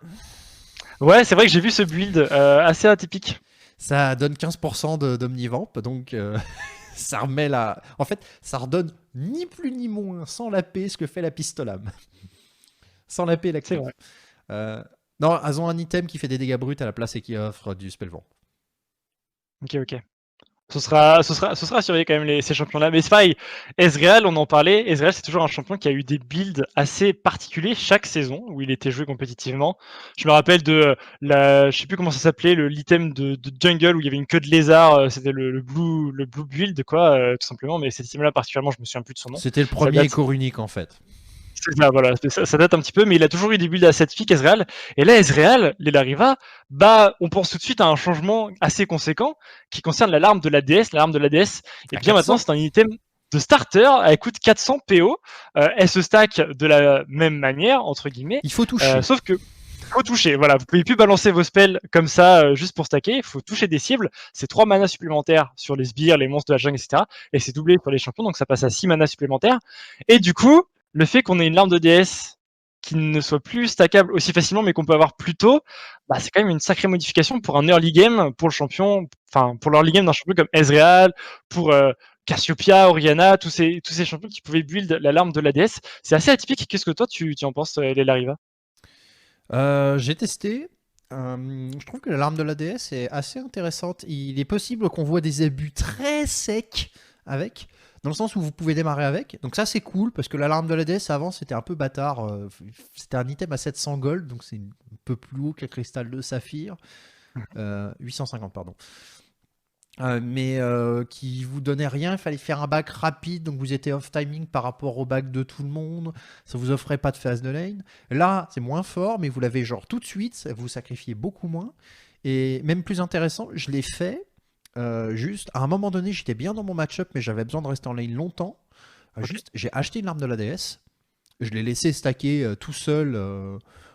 Ouais, c'est vrai que j'ai vu ce build assez atypique. Ça donne 15% d'Omnivamp, donc ça remet la... En fait, ça redonne ni plus ni moins sans l'AP ce que fait la pistolame. Sans l'AP et l'accès. Non, elles ont un item qui fait des dégâts bruts à la place et qui offre du spellvamp. Ok. Ce sera surveiller quand même ces champions-là. Mais c'est pareil, Ezreal, on en parlait. Ezreal, c'est toujours un champion qui a eu des builds assez particuliers chaque saison où il était joué compétitivement. Je me rappelle de je sais plus comment ça s'appelait, l'item de jungle où il y avait une queue de lézard. C'était le blue build, quoi, tout simplement. Mais cet item-là, particulièrement, je me souviens plus de son nom. C'était le premier écho unique en fait. C'est ça, voilà, ça date un petit peu, mais il a toujours eu des builds assez atypiques, Ezreal. Et là, Ezreal, l'Elariva, on pense tout de suite à un changement assez conséquent qui concerne la larme de la déesse. La larme de la déesse, et bien maintenant, c'est un item de starter, elle coûte 400 PO. Elle se stack de la même manière, entre guillemets. Il faut toucher. Sauf que faut toucher, voilà, vous pouvez plus balancer vos spells comme ça juste pour stacker, il faut toucher des cibles, c'est 3 manas supplémentaires sur les sbires, les monstres de la jungle, etc. Et c'est doublé pour les champions, donc ça passe à 6 manas supplémentaires. Et du coup, le fait qu'on ait une larme de DS qui ne soit plus stackable aussi facilement, mais qu'on peut avoir plus tôt, c'est quand même une sacrée modification pour un early game, pour le champion, enfin pour l'early game d'un champion comme Ezreal, pour Cassiopeia, Orianna, tous ces champions qui pouvaient build la larme de la DS. C'est assez atypique. Qu'est-ce que toi tu en penses, Lelariva? J'ai testé. Je trouve que la larme de la DS est assez intéressante. Il est possible qu'on voit des abus très secs avec, dans le sens où vous pouvez démarrer avec. Donc ça c'est cool parce que l'alarme de la DS avant c'était un peu bâtard. C'était un item à 700 gold, donc c'est un peu plus haut que le cristal de saphir. 850 pardon. Mais qui vous donnait rien, il fallait faire un back rapide, donc vous étiez off timing par rapport au back de tout le monde, ça vous offrait pas de phase de lane. Là c'est moins fort, mais vous l'avez genre tout de suite, vous sacrifiez beaucoup moins. Et même plus intéressant, je l'ai fait. Juste, à un moment donné, j'étais bien dans mon match-up, mais j'avais besoin de rester en lane longtemps. Ok. Juste, j'ai acheté une arme de la DS. Je l'ai laissé stacker tout seul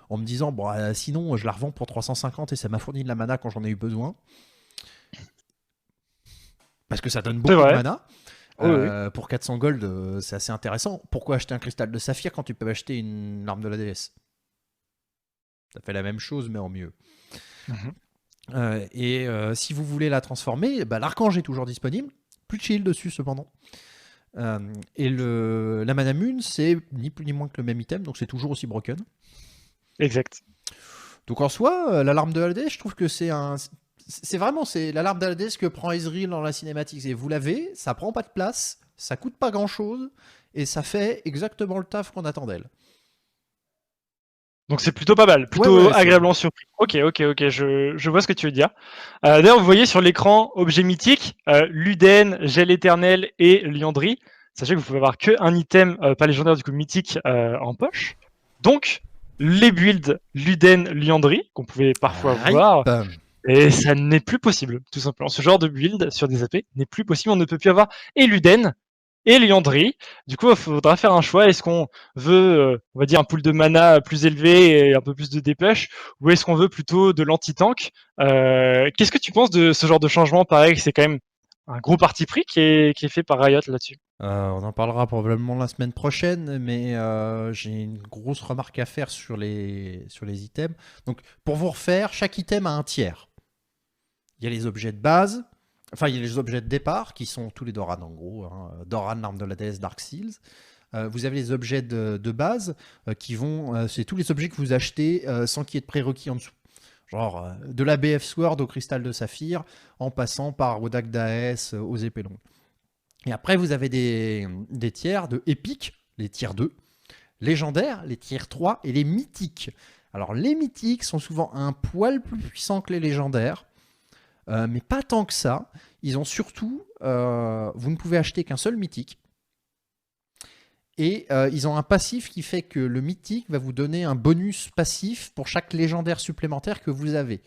en me disant, bon, sinon, je la revends pour 350 et ça m'a fourni de la mana quand j'en ai eu besoin. Parce que ça donne C'est beaucoup de vrai. mana. Oui, oui. Pour 400 gold, c'est assez intéressant. Pourquoi acheter un cristal de saphir quand tu peux acheter une arme de la DS? Ça fait la même chose, mais en mieux. Mhm. Si vous voulez la transformer, bah, l'archange est toujours disponible. Plus de shield dessus, cependant. La mana mune, c'est ni plus ni moins que le même item, donc c'est toujours aussi broken. Exact. Donc en soi, l'alarme de Haldès, je trouve que c'est vraiment l'alarme d'Haldès que prend Ezreal dans la cinématique. Et vous l'avez, ça prend pas de place, ça coûte pas grand chose, et ça fait exactement le taf qu'on attend d'elle. Donc c'est plutôt pas mal, plutôt Ouais, agréablement surpris. Ok, je vois ce que tu veux dire. D'ailleurs, vous voyez sur l'écran, objet mythique, Luden, Gel éternel et Liandry. Sachez que vous pouvez avoir qu'un item, pas légendaire du coup mythique, en poche. Donc, les builds Luden, Liandry, qu'on pouvait parfois voir, Rip. et ça n'est plus possible, tout simplement. Ce genre de build sur des AP n'est plus possible, on ne peut plus avoir et Luden, et Liandry. Du coup, il faudra faire un choix. Est-ce qu'on veut, on va dire, un pool de mana plus élevé et un peu plus de DPH, ou est-ce qu'on veut plutôt de l'anti-tank? Qu'est-ce que tu penses de ce genre de changement? Pareil, c'est quand même un gros parti pris qui est fait par Riot là-dessus. On en parlera probablement la semaine prochaine, mais j'ai une grosse remarque à faire sur les items. Donc, pour vous refaire, chaque item a un tiers. Il y a les objets de base, enfin, il y a les objets de départ, qui sont tous les Doran en gros. Hein. Doran, l'arme de la déesse, Dark Seals. Vous avez les objets de base, qui vont... c'est tous les objets que vous achetez sans qu'il y ait de prérequis en dessous. Genre, de la BF Sword au cristal de saphir, en passant par Odak Daes aux épées longues. Et après, vous avez des tiers de épiques, les tiers 2, légendaires, les tiers 3, et les mythiques. Alors, les mythiques sont souvent un poil plus puissants que les légendaires, mais pas tant que ça. Ils ont surtout, vous ne pouvez acheter qu'un seul mythique. Et ils ont un passif qui fait que le mythique va vous donner un bonus passif pour chaque légendaire supplémentaire que vous avez.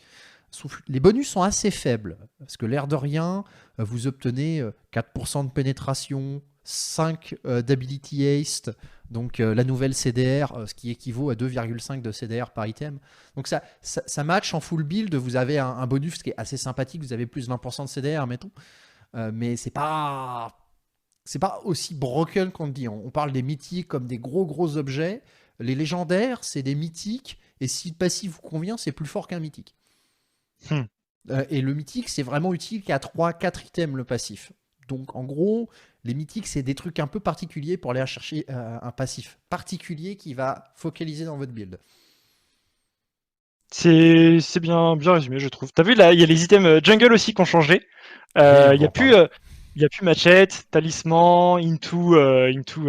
Les bonus sont assez faibles, parce que l'air de rien, vous obtenez 4% de pénétration, 5 d'ability haste, donc la nouvelle CDR, ce qui équivaut à 2,5 de CDR par item. Donc ça match en full build, vous avez un bonus qui est assez sympathique, vous avez plus de 20% de CDR, mettons. Mais c'est pas aussi broken qu'on dit. On parle des mythiques comme des gros objets. Les légendaires, c'est des mythiques, et si le passif vous convient, c'est plus fort qu'un mythique. Et le mythique, c'est vraiment utile qu'à 3-4 items le passif. Donc en gros, les mythiques, c'est des trucs un peu particuliers pour aller chercher un passif particulier qui va focaliser dans votre build. C'est bien résumé, je trouve. T'as vu là, il y a les items jungle aussi qui ont changé. Il n'y a plus. Il n'y a plus machette, talisman, into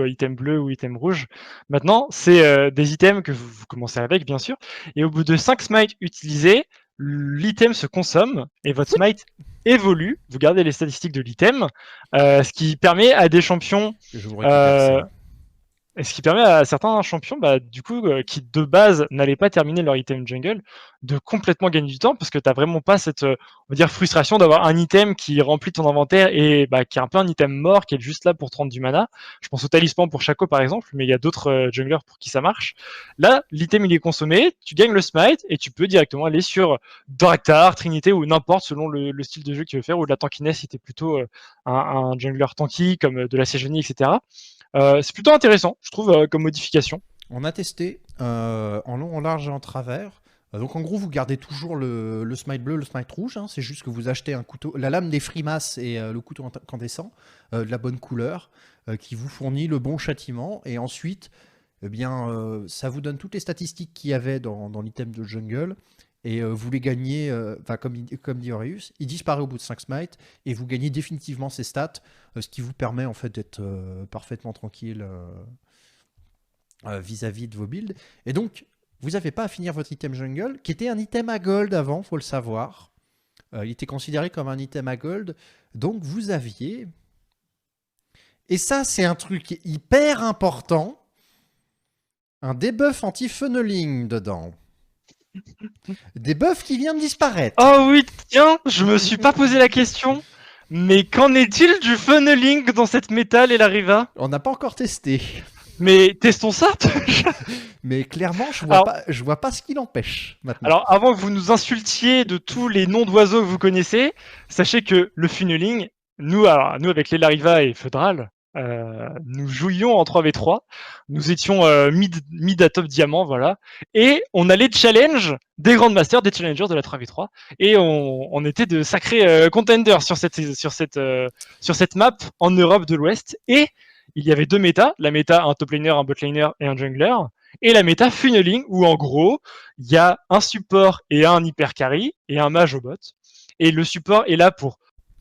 item bleu ou item rouge. Maintenant, c'est des items que vous commencez avec, bien sûr. Et au bout de 5 smites utilisés, l'item se consomme et votre smite évolue. Vous gardez les statistiques de l'item, ce qui permet à des champions Je vous récupère ça. et ce qui permet à certains champions, du coup, qui de base n'allaient pas terminer leur item jungle, de complètement gagner du temps, parce que tu n'as vraiment pas cette, on va dire, frustration d'avoir un item qui remplit ton inventaire et qui est un peu un item mort, qui est juste là pour te rendre du mana. Je pense au talisman pour Shaco par exemple, mais il y a d'autres junglers pour qui ça marche. Là, l'item il est consommé, tu gagnes le smite et tu peux directement aller sur Draktar, Trinité ou n'importe selon le style de jeu que tu veux faire, ou de la tankiness si tu es plutôt un jungler tanky comme de la Sejuani, etc. C'est plutôt intéressant, je trouve, comme modification. On a testé en long, en large et en travers. Donc en gros, vous gardez toujours le smite bleu, le smite rouge. Hein. C'est juste que vous achetez un couteau, la lame des frimas et le couteau incandescent, de la bonne couleur, qui vous fournit le bon châtiment. Et ensuite, eh bien, ça vous donne toutes les statistiques qu'il y avait dans l'item de jungle. Et vous les gagnez, comme dit Aureus, il disparaît au bout de 5 smites et vous gagnez définitivement ses stats, ce qui vous permet en fait d'être parfaitement tranquille vis-à-vis de vos builds. Et donc, vous n'avez pas à finir votre item jungle, qui était un item à gold avant, faut le savoir. Il était considéré comme un item à gold. Donc, vous aviez... Et ça, c'est un truc hyper important. Un debuff anti-funneling dedans. Des buffs qui viennent de disparaître. Oh oui, tiens, je me suis pas posé la question. Mais qu'en est-il du funneling dans cette métal et l'Ariva? On n'a pas encore testé. Mais testons ça. Mais clairement, Alors- je vois pas ce qui l'empêche maintenant. Alors, avant que vous nous insultiez de tous les noms d'oiseaux que vous connaissez, sachez que le funneling, nous avec les Lariva et Feudral, nous jouions en 3v3. Nous étions mid à top diamant, voilà. Et on allait challenge des Grandmasters, des challengers de la 3v3. Et on était de sacrés contenders sur cette map en Europe de l'Ouest. Et il y avait deux métas, la méta un top laner, un bot laner et un jungler, et la méta funneling où en gros il y a un support et un hyper carry et un mage au bot. Et le support est là pour,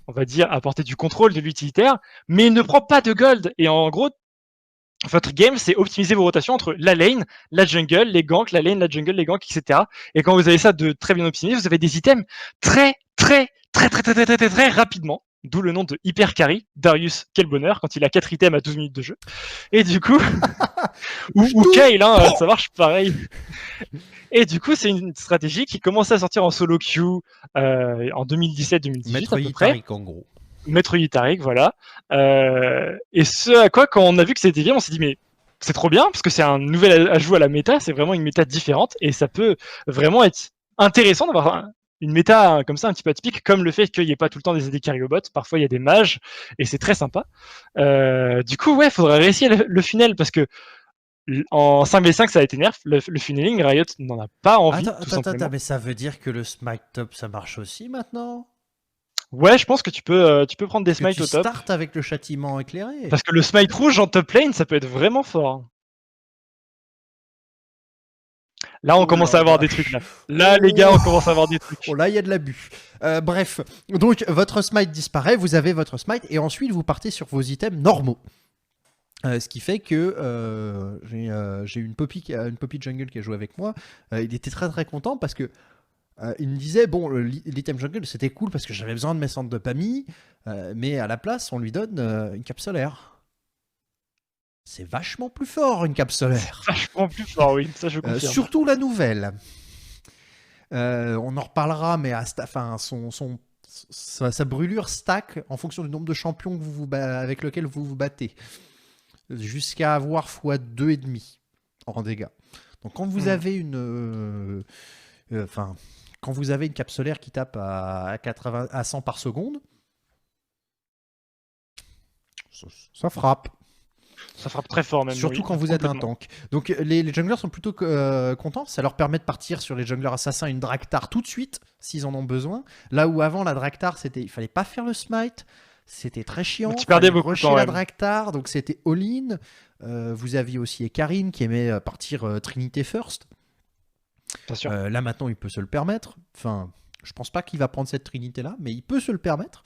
on va dire, apporter du contrôle de l'utilitaire, mais il ne prend pas de gold. Et en gros, votre game, c'est optimiser vos rotations entre la lane, la jungle, les ganks, la lane, la jungle, les ganks, etc. Et quand vous avez ça de très bien optimisé, vous avez des items très rapidement. D'où le nom de Hyper Carry, Darius, quel bonheur, quand il a 4 items à 12 minutes de jeu. Et du coup, ou Kyle, hein, ça marche pareil. Et du coup, c'est une stratégie qui commençait à sortir en solo queue en 2017-2018 Maître à peu près. Yitarik, en gros. Maître Yitarik, voilà. Et ce à quoi, quand on a vu que c'était bien, on s'est dit, mais c'est trop bien, parce que c'est un nouvel ajout à la méta, c'est vraiment une méta différente, et ça peut vraiment être intéressant d'avoir une méta comme ça, un petit peu atypique, comme le fait qu'il n'y ait pas tout le temps des AD carry robots, parfois il y a des mages, et c'est très sympa. Du coup, ouais, faudrait réussir le funnel, parce que en 5v5, ça a été nerf, le funneling, Riot n'en a pas envie, tout simplement. Attends, mais ça veut dire que le smite top, ça marche aussi maintenant? Ouais, je pense que tu peux prendre des Que smites tu au top. startes avec le châtiment éclairé. Parce que le smite rouge en top lane, ça peut être vraiment fort. Là, on commence à avoir des trucs. Là, les gars, on commence à avoir des trucs. Oh là, il y a de l'abus. Bref, donc votre smite disparaît, vous avez votre smite, et ensuite vous partez sur vos items normaux. Ce qui fait que j'ai une poppy jungle qui a joué avec moi. Il était très très content parce que il me disait bon, l'item jungle c'était cool parce que j'avais besoin de mes centres de PAMI, mais à la place on lui donne une cape solaire. C'est vachement plus fort une cape solaire. Vachement plus fort, oui, ça je confirme. Surtout la nouvelle. On en reparlera, mais sa brûlure stack en fonction du nombre de champions que avec lequel vous vous battez. Jusqu'à avoir x2,5 en dégâts. Donc quand vous avez quand vous avez une cape solaire qui tape à 100 par seconde, ça frappe. Ça frappe très fort même. Surtout quand vous êtes un tank. Donc les junglers sont plutôt contents. Ça leur permet de partir sur les junglers assassins une Draktar tout de suite s'ils en ont besoin. Là où avant la Draktar, il fallait pas faire le smite. C'était très chiant. Tu perdais beaucoup de temps. La Draktar, donc c'était all-in. Vous aviez aussi Ekarin qui aimait partir Trinité first. Bien sûr. Là maintenant, il peut se le permettre. Enfin, je pense pas qu'il va prendre cette Trinité là, mais il peut se le permettre.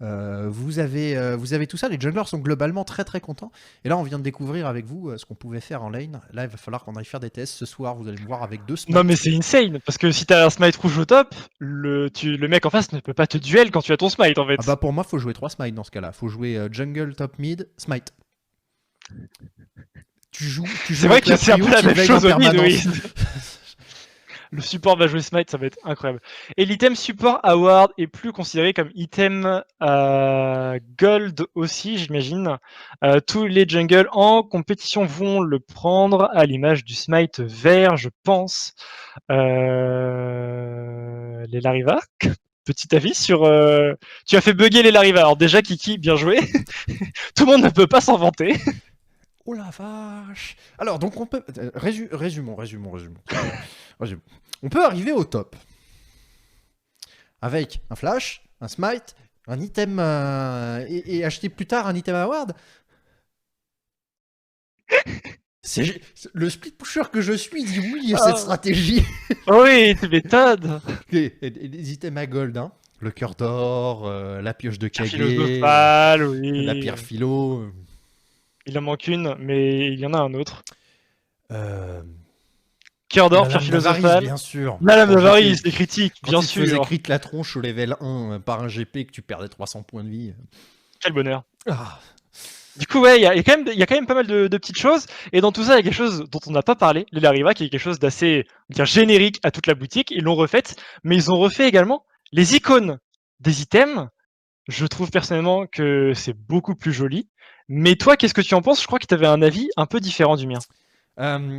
Vous avez tout ça. Les junglers sont globalement très très contents. Et là, on vient de découvrir avec vous ce qu'on pouvait faire en lane. Là, il va falloir qu'on aille faire des tests ce soir. Vous allez me voir avec 2 smites. Non, mais c'est insane parce que si t'as un smite rouge au top, le mec en face ne peut pas te duel quand tu as ton smite en fait. Ah bah pour moi, faut jouer 3 smites dans ce cas-là. Faut jouer jungle, top mid, smite. Tu joues. C'est vrai que c'est un peu la même chose au mid, oui. Le support va jouer smite, ça va être incroyable. Et l'item support award est plus considéré comme item gold aussi, j'imagine. Tous les jungles en compétition vont le prendre à l'image du smite vert, je pense. Les Lariva, petit avis sur... Tu as fait bugger les Lariva. Alors déjà, Kiki, bien joué. Tout le monde ne peut pas s'en vanter. Oh la vache! Alors, donc on peut... Résumons. On peut arriver au top. Avec un flash, un smite, un item... et acheter plus tard un item award. Le split pusher que je suis dit oui à cette stratégie. Oui, tu m'étonnes. Et des items à gold, hein. Le cœur d'or, la pioche de Kage, oui. La pierre philo... Il en manque une, mais il y en a un autre. Cœur d'or, pierre philosophale. Bien sûr. La lame d'Avaris, c'est critique, bien sûr. Quand tu faisais la tronche au level 1 par un GP que tu perdais 300 points de vie. Quel bonheur. Ah. Du coup, ouais, il y a quand même pas mal de petites choses. Et dans tout ça, il y a quelque chose dont on n'a pas parlé. Les Lariva, qui est quelque chose d'assez générique à toute la boutique. Ils l'ont refaite, mais ils ont refait également les icônes des items. Je trouve personnellement que c'est beaucoup plus joli. Mais toi, qu'est-ce que tu en penses? Je crois que tu avais un avis un peu différent du mien.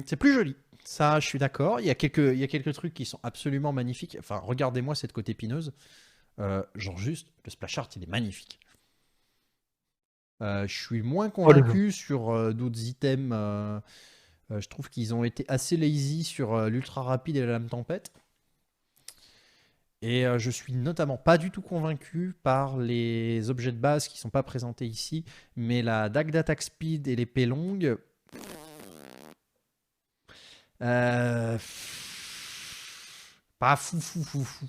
C'est plus joli. Ça, je suis d'accord. Il y a quelques trucs qui sont absolument magnifiques. Enfin, regardez-moi cette côte épineuse. Genre juste, le splash art, il est magnifique. Je suis moins Oh là là. convaincu sur d'autres items. Je trouve qu'ils ont été assez lazy sur l'ultra rapide et la lame tempête. Et je suis notamment pas du tout convaincu par les objets de base qui sont pas présentés ici, mais la dague d'attaque speed et l'épée longue. Euh, Pas fou, fou, fou, fou.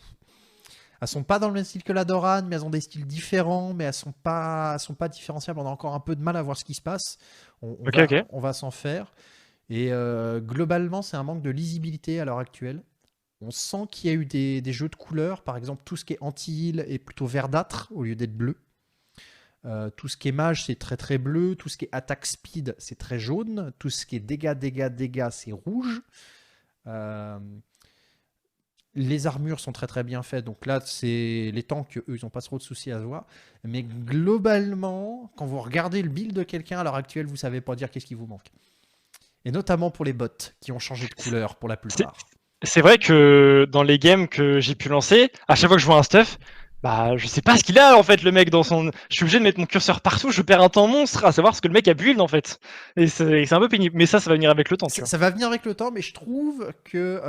Elles sont pas dans le même style que la Doran, mais elles ont des styles différents, mais elles sont pas différenciables. On a encore un peu de mal à voir ce qui se passe. On Ok, va, ok. on va s'en faire. Et globalement, c'est un manque de lisibilité à l'heure actuelle. On sent qu'il y a eu des jeux de couleurs. Par exemple, tout ce qui est anti-heal est plutôt verdâtre au lieu d'être bleu. Tout ce qui est mage, c'est très très bleu. Tout ce qui est attaque speed, c'est très jaune. Tout ce qui est dégâts, dégâts, dégâts, c'est rouge. Euh, les armures sont très très bien faites. Donc là, c'est les tanks, eux, ils n'ont pas trop de soucis à se voir. Mais globalement, quand vous regardez le build de quelqu'un à l'heure actuelle, vous savez pas dire qu'est-ce qui vous manque. Et notamment pour les bots qui ont changé de couleur pour la C'est plupart. c'est vrai que dans les games que j'ai pu lancer, à chaque fois que je vois un stuff, bah je sais pas ce qu'il a en fait le mec dans son. Je suis obligé de mettre mon curseur partout, je perds un temps monstre à savoir ce que le mec a build en fait. Et c'est un peu pénible. Mais ça va venir avec le temps, tu Ça, vois. ça va venir avec le temps, mais je trouve que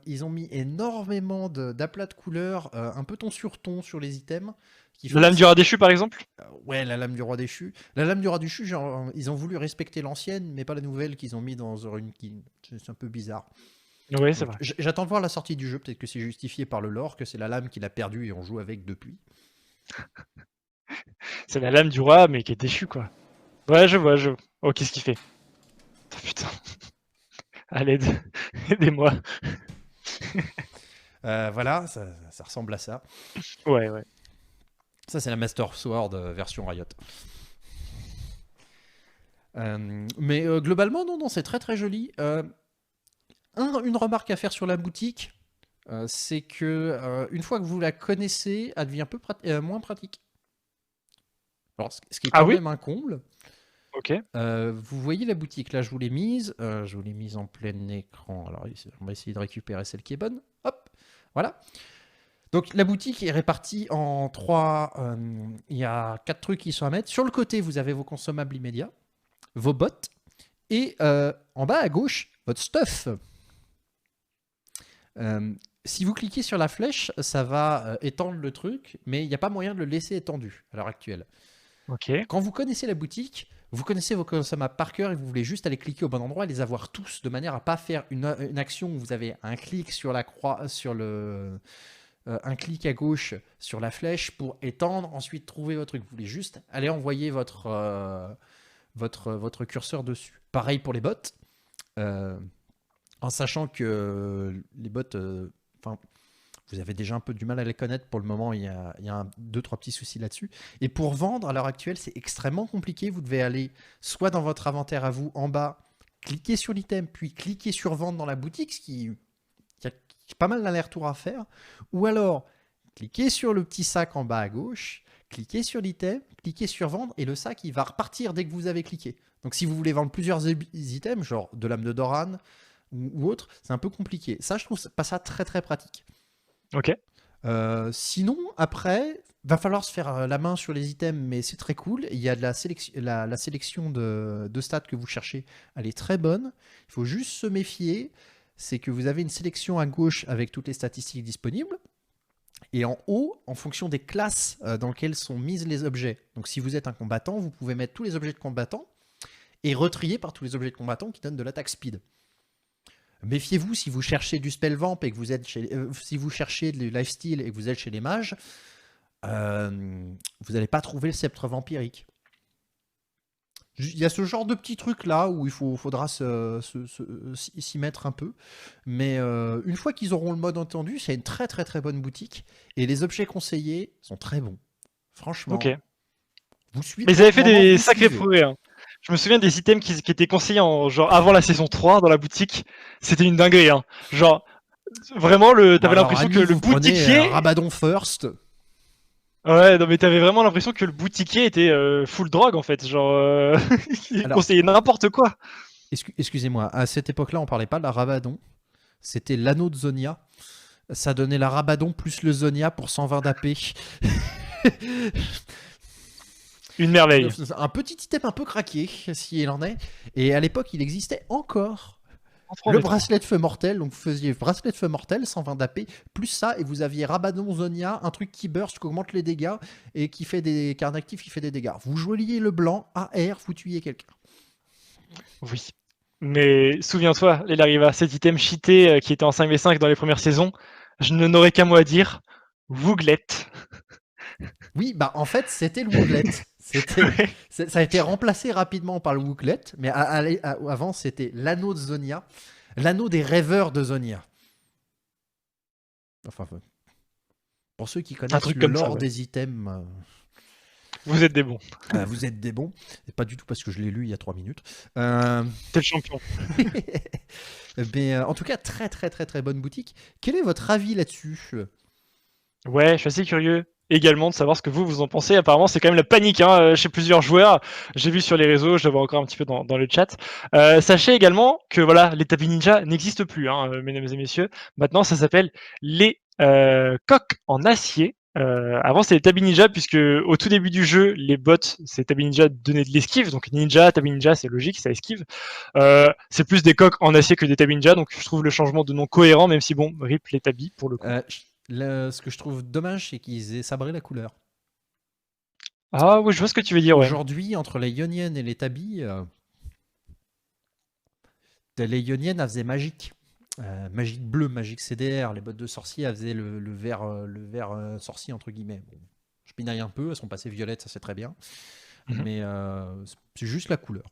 ils ont mis énormément d'aplats de couleurs, un peu ton sur ton sur les items, qui La font que lame du rat déchu par exemple. ouais, la lame du roi déchu. La lame du roi déchu, ils ont voulu respecter l'ancienne, mais pas la nouvelle qu'ils ont mis dans The Rune King. C'est un peu bizarre. Oui, c'est Donc vrai. j'attends de voir la sortie du jeu. Peut-être que c'est justifié par le lore, que c'est la lame qu'il a perdue et on joue avec depuis. C'est la lame du roi, mais qui est déchue quoi. Ouais, je vois, je. Oh, qu'est-ce qu'il fait? Oh, putain, à l'aide, aidez-moi. Voilà, ça ressemble à ça. Ouais, ouais. Ça, c'est la Master Sword version Riot. Mais globalement, non, non, c'est très très joli. Une remarque à faire sur la boutique, c'est que une fois que vous la connaissez, elle devient moins pratique. Alors, ce qui est Ah quand oui? même un comble. Ok. Vous voyez la boutique, là je vous l'ai mise. Je vous l'ai mise en plein écran. Alors on va essayer de récupérer celle qui est bonne. Hop, voilà. Donc la boutique est répartie en trois. Il y a quatre trucs qui sont à mettre. Sur le côté, vous avez vos consommables immédiats, vos bots, et en bas à gauche, votre stuff. Si vous cliquez sur la flèche, ça va étendre le truc, mais il n'y a pas moyen de le laisser étendu à l'heure actuelle. Ok. Quand vous connaissez la boutique, vous connaissez vos consommables par cœur et vous voulez juste aller cliquer au bon endroit et les avoir tous de manière à pas faire une action où vous avez un clic sur la croix, un clic à gauche sur la flèche pour étendre, ensuite trouver votre truc. Vous voulez juste aller envoyer votre curseur dessus. Pareil pour les bots. Euh, En sachant que les bots, enfin, vous avez déjà un peu du mal à les connaître pour le moment. Il y a deux, trois petits soucis là-dessus. Et pour vendre, à l'heure actuelle, c'est extrêmement compliqué. Vous devez aller soit dans votre inventaire à vous, en bas, cliquer sur l'item, puis cliquer sur vendre dans la boutique, qui a pas mal d'aller-retour à faire. Ou alors, cliquer sur le petit sac en bas à gauche, cliquer sur l'item, cliquer sur vendre, et le sac, il va repartir dès que vous avez cliqué. Donc si vous voulez vendre plusieurs items, genre de l'âme de Doran, ou autre, c'est un peu compliqué. Ça, je trouve pas ça très très pratique. Ok. Sinon, après, va falloir se faire la main sur les items, mais c'est très cool. Il y a de la sélection de stats que vous cherchez, elle est très bonne. Il faut juste se méfier, c'est que vous avez une sélection à gauche avec toutes les statistiques disponibles. Et en haut, en fonction des classes dans lesquelles sont mises les objets. Donc si vous êtes un combattant, vous pouvez mettre tous les objets de combattant et retrier par tous les objets de combattant qui donnent de l'attaque speed. Méfiez-vous si vous cherchez du spellvamp et que vous êtes si vous cherchez du lifesteal et que vous êtes chez les mages, vous n'allez pas trouver le sceptre vampirique. Il y a ce genre de petits trucs là où faudra s'y mettre un peu. Mais une fois qu'ils auront le mode entendu, c'est une très très très bonne boutique. Et les objets conseillés sont très bons. Ok. Franchement, vous suivez. Mais ils avaient fait Moment, des vous sacrés suivez. progrès, hein. Je me souviens des items qui étaient conseillés en, genre avant la saison 3 dans la boutique. C'était une dinguerie, hein. Genre, vraiment, Bon t'avais alors l'impression que Annie, le vous prenez boutiquier. Rabadon First. Ouais, non mais t'avais vraiment l'impression que le boutiquier était full drogue en fait, genre il Alors, conseillait n'importe quoi. excusez-moi, à cette époque-là, on parlait pas de la Rabadon. C'était l'anneau de Zonia. Ça donnait la Rabadon plus le Zonia pour 120 d'AP. Une merveille. Un petit item un peu craqué, si il en est. Et à l'époque, il existait encore Enfant le des trois. bracelet de feu mortel. Donc vous faisiez bracelet de feu mortel, 120 d'AP, plus ça, et vous aviez Rabadon Zonia, un truc qui burst, qui augmente les dégâts, et qui fait des cartes actifs qui fait des dégâts. Vous jouiez le blanc, AR, vous tuiez quelqu'un. Oui. Mais souviens-toi, il arriva cet item cheaté qui était en 5v5 dans les premières saisons. Je n'aurais qu'un mot à dire. Wooglet. Oui, bah en fait, c'était le Wooglet. C'était, Ouais. ça a été remplacé rapidement par le Wooglet, mais avant, c'était l'anneau de Zonia, l'anneau des rêveurs de Zonia. Enfin, pour ceux qui Un connaissent truc le comme ça, lore ouais. des items, Vous êtes des bons. vous êtes des bons. Et pas du tout parce que je l'ai lu il y a 3 minutes. Euh, T'es le champion. mais en tout cas, très très très très bonne boutique. Quel est votre avis là-dessus? Ouais, je suis assez curieux également de savoir ce que vous en pensez. Apparemment, c'est quand même la panique chez plusieurs joueurs. J'ai vu sur les réseaux, je le vois encore un petit peu dans le chat. Sachez également que voilà, les tapis ninja n'existent plus, mesdames et messieurs. Maintenant, ça s'appelle les coques en acier. Avant, c'était les tapis ninja, puisque au tout début du jeu, les bots, ces tapis ninja donnaient de l'esquive. Donc ninja, tapis ninja, c'est logique, ça esquive. C'est plus des coques en acier que des tapis ninja. Donc je trouve le changement de nom cohérent, même si bon, rip les tapis pour le coup. Ce que je trouve dommage, c'est qu'ils aient sabré la couleur. Ah oui, je vois ce que tu veux dire, ouais. Aujourd'hui, entre les Ioniennes et les Tabis, les Ioniennes, elles faisaient magique. Magique bleu, magique CDR. Les bottes de sorcier, elles faisaient le vert sorcier, entre guillemets. Bon, je pinaille un peu, elles sont passées violettes, ça c'est très bien. Mhm. Mais c'est juste la couleur.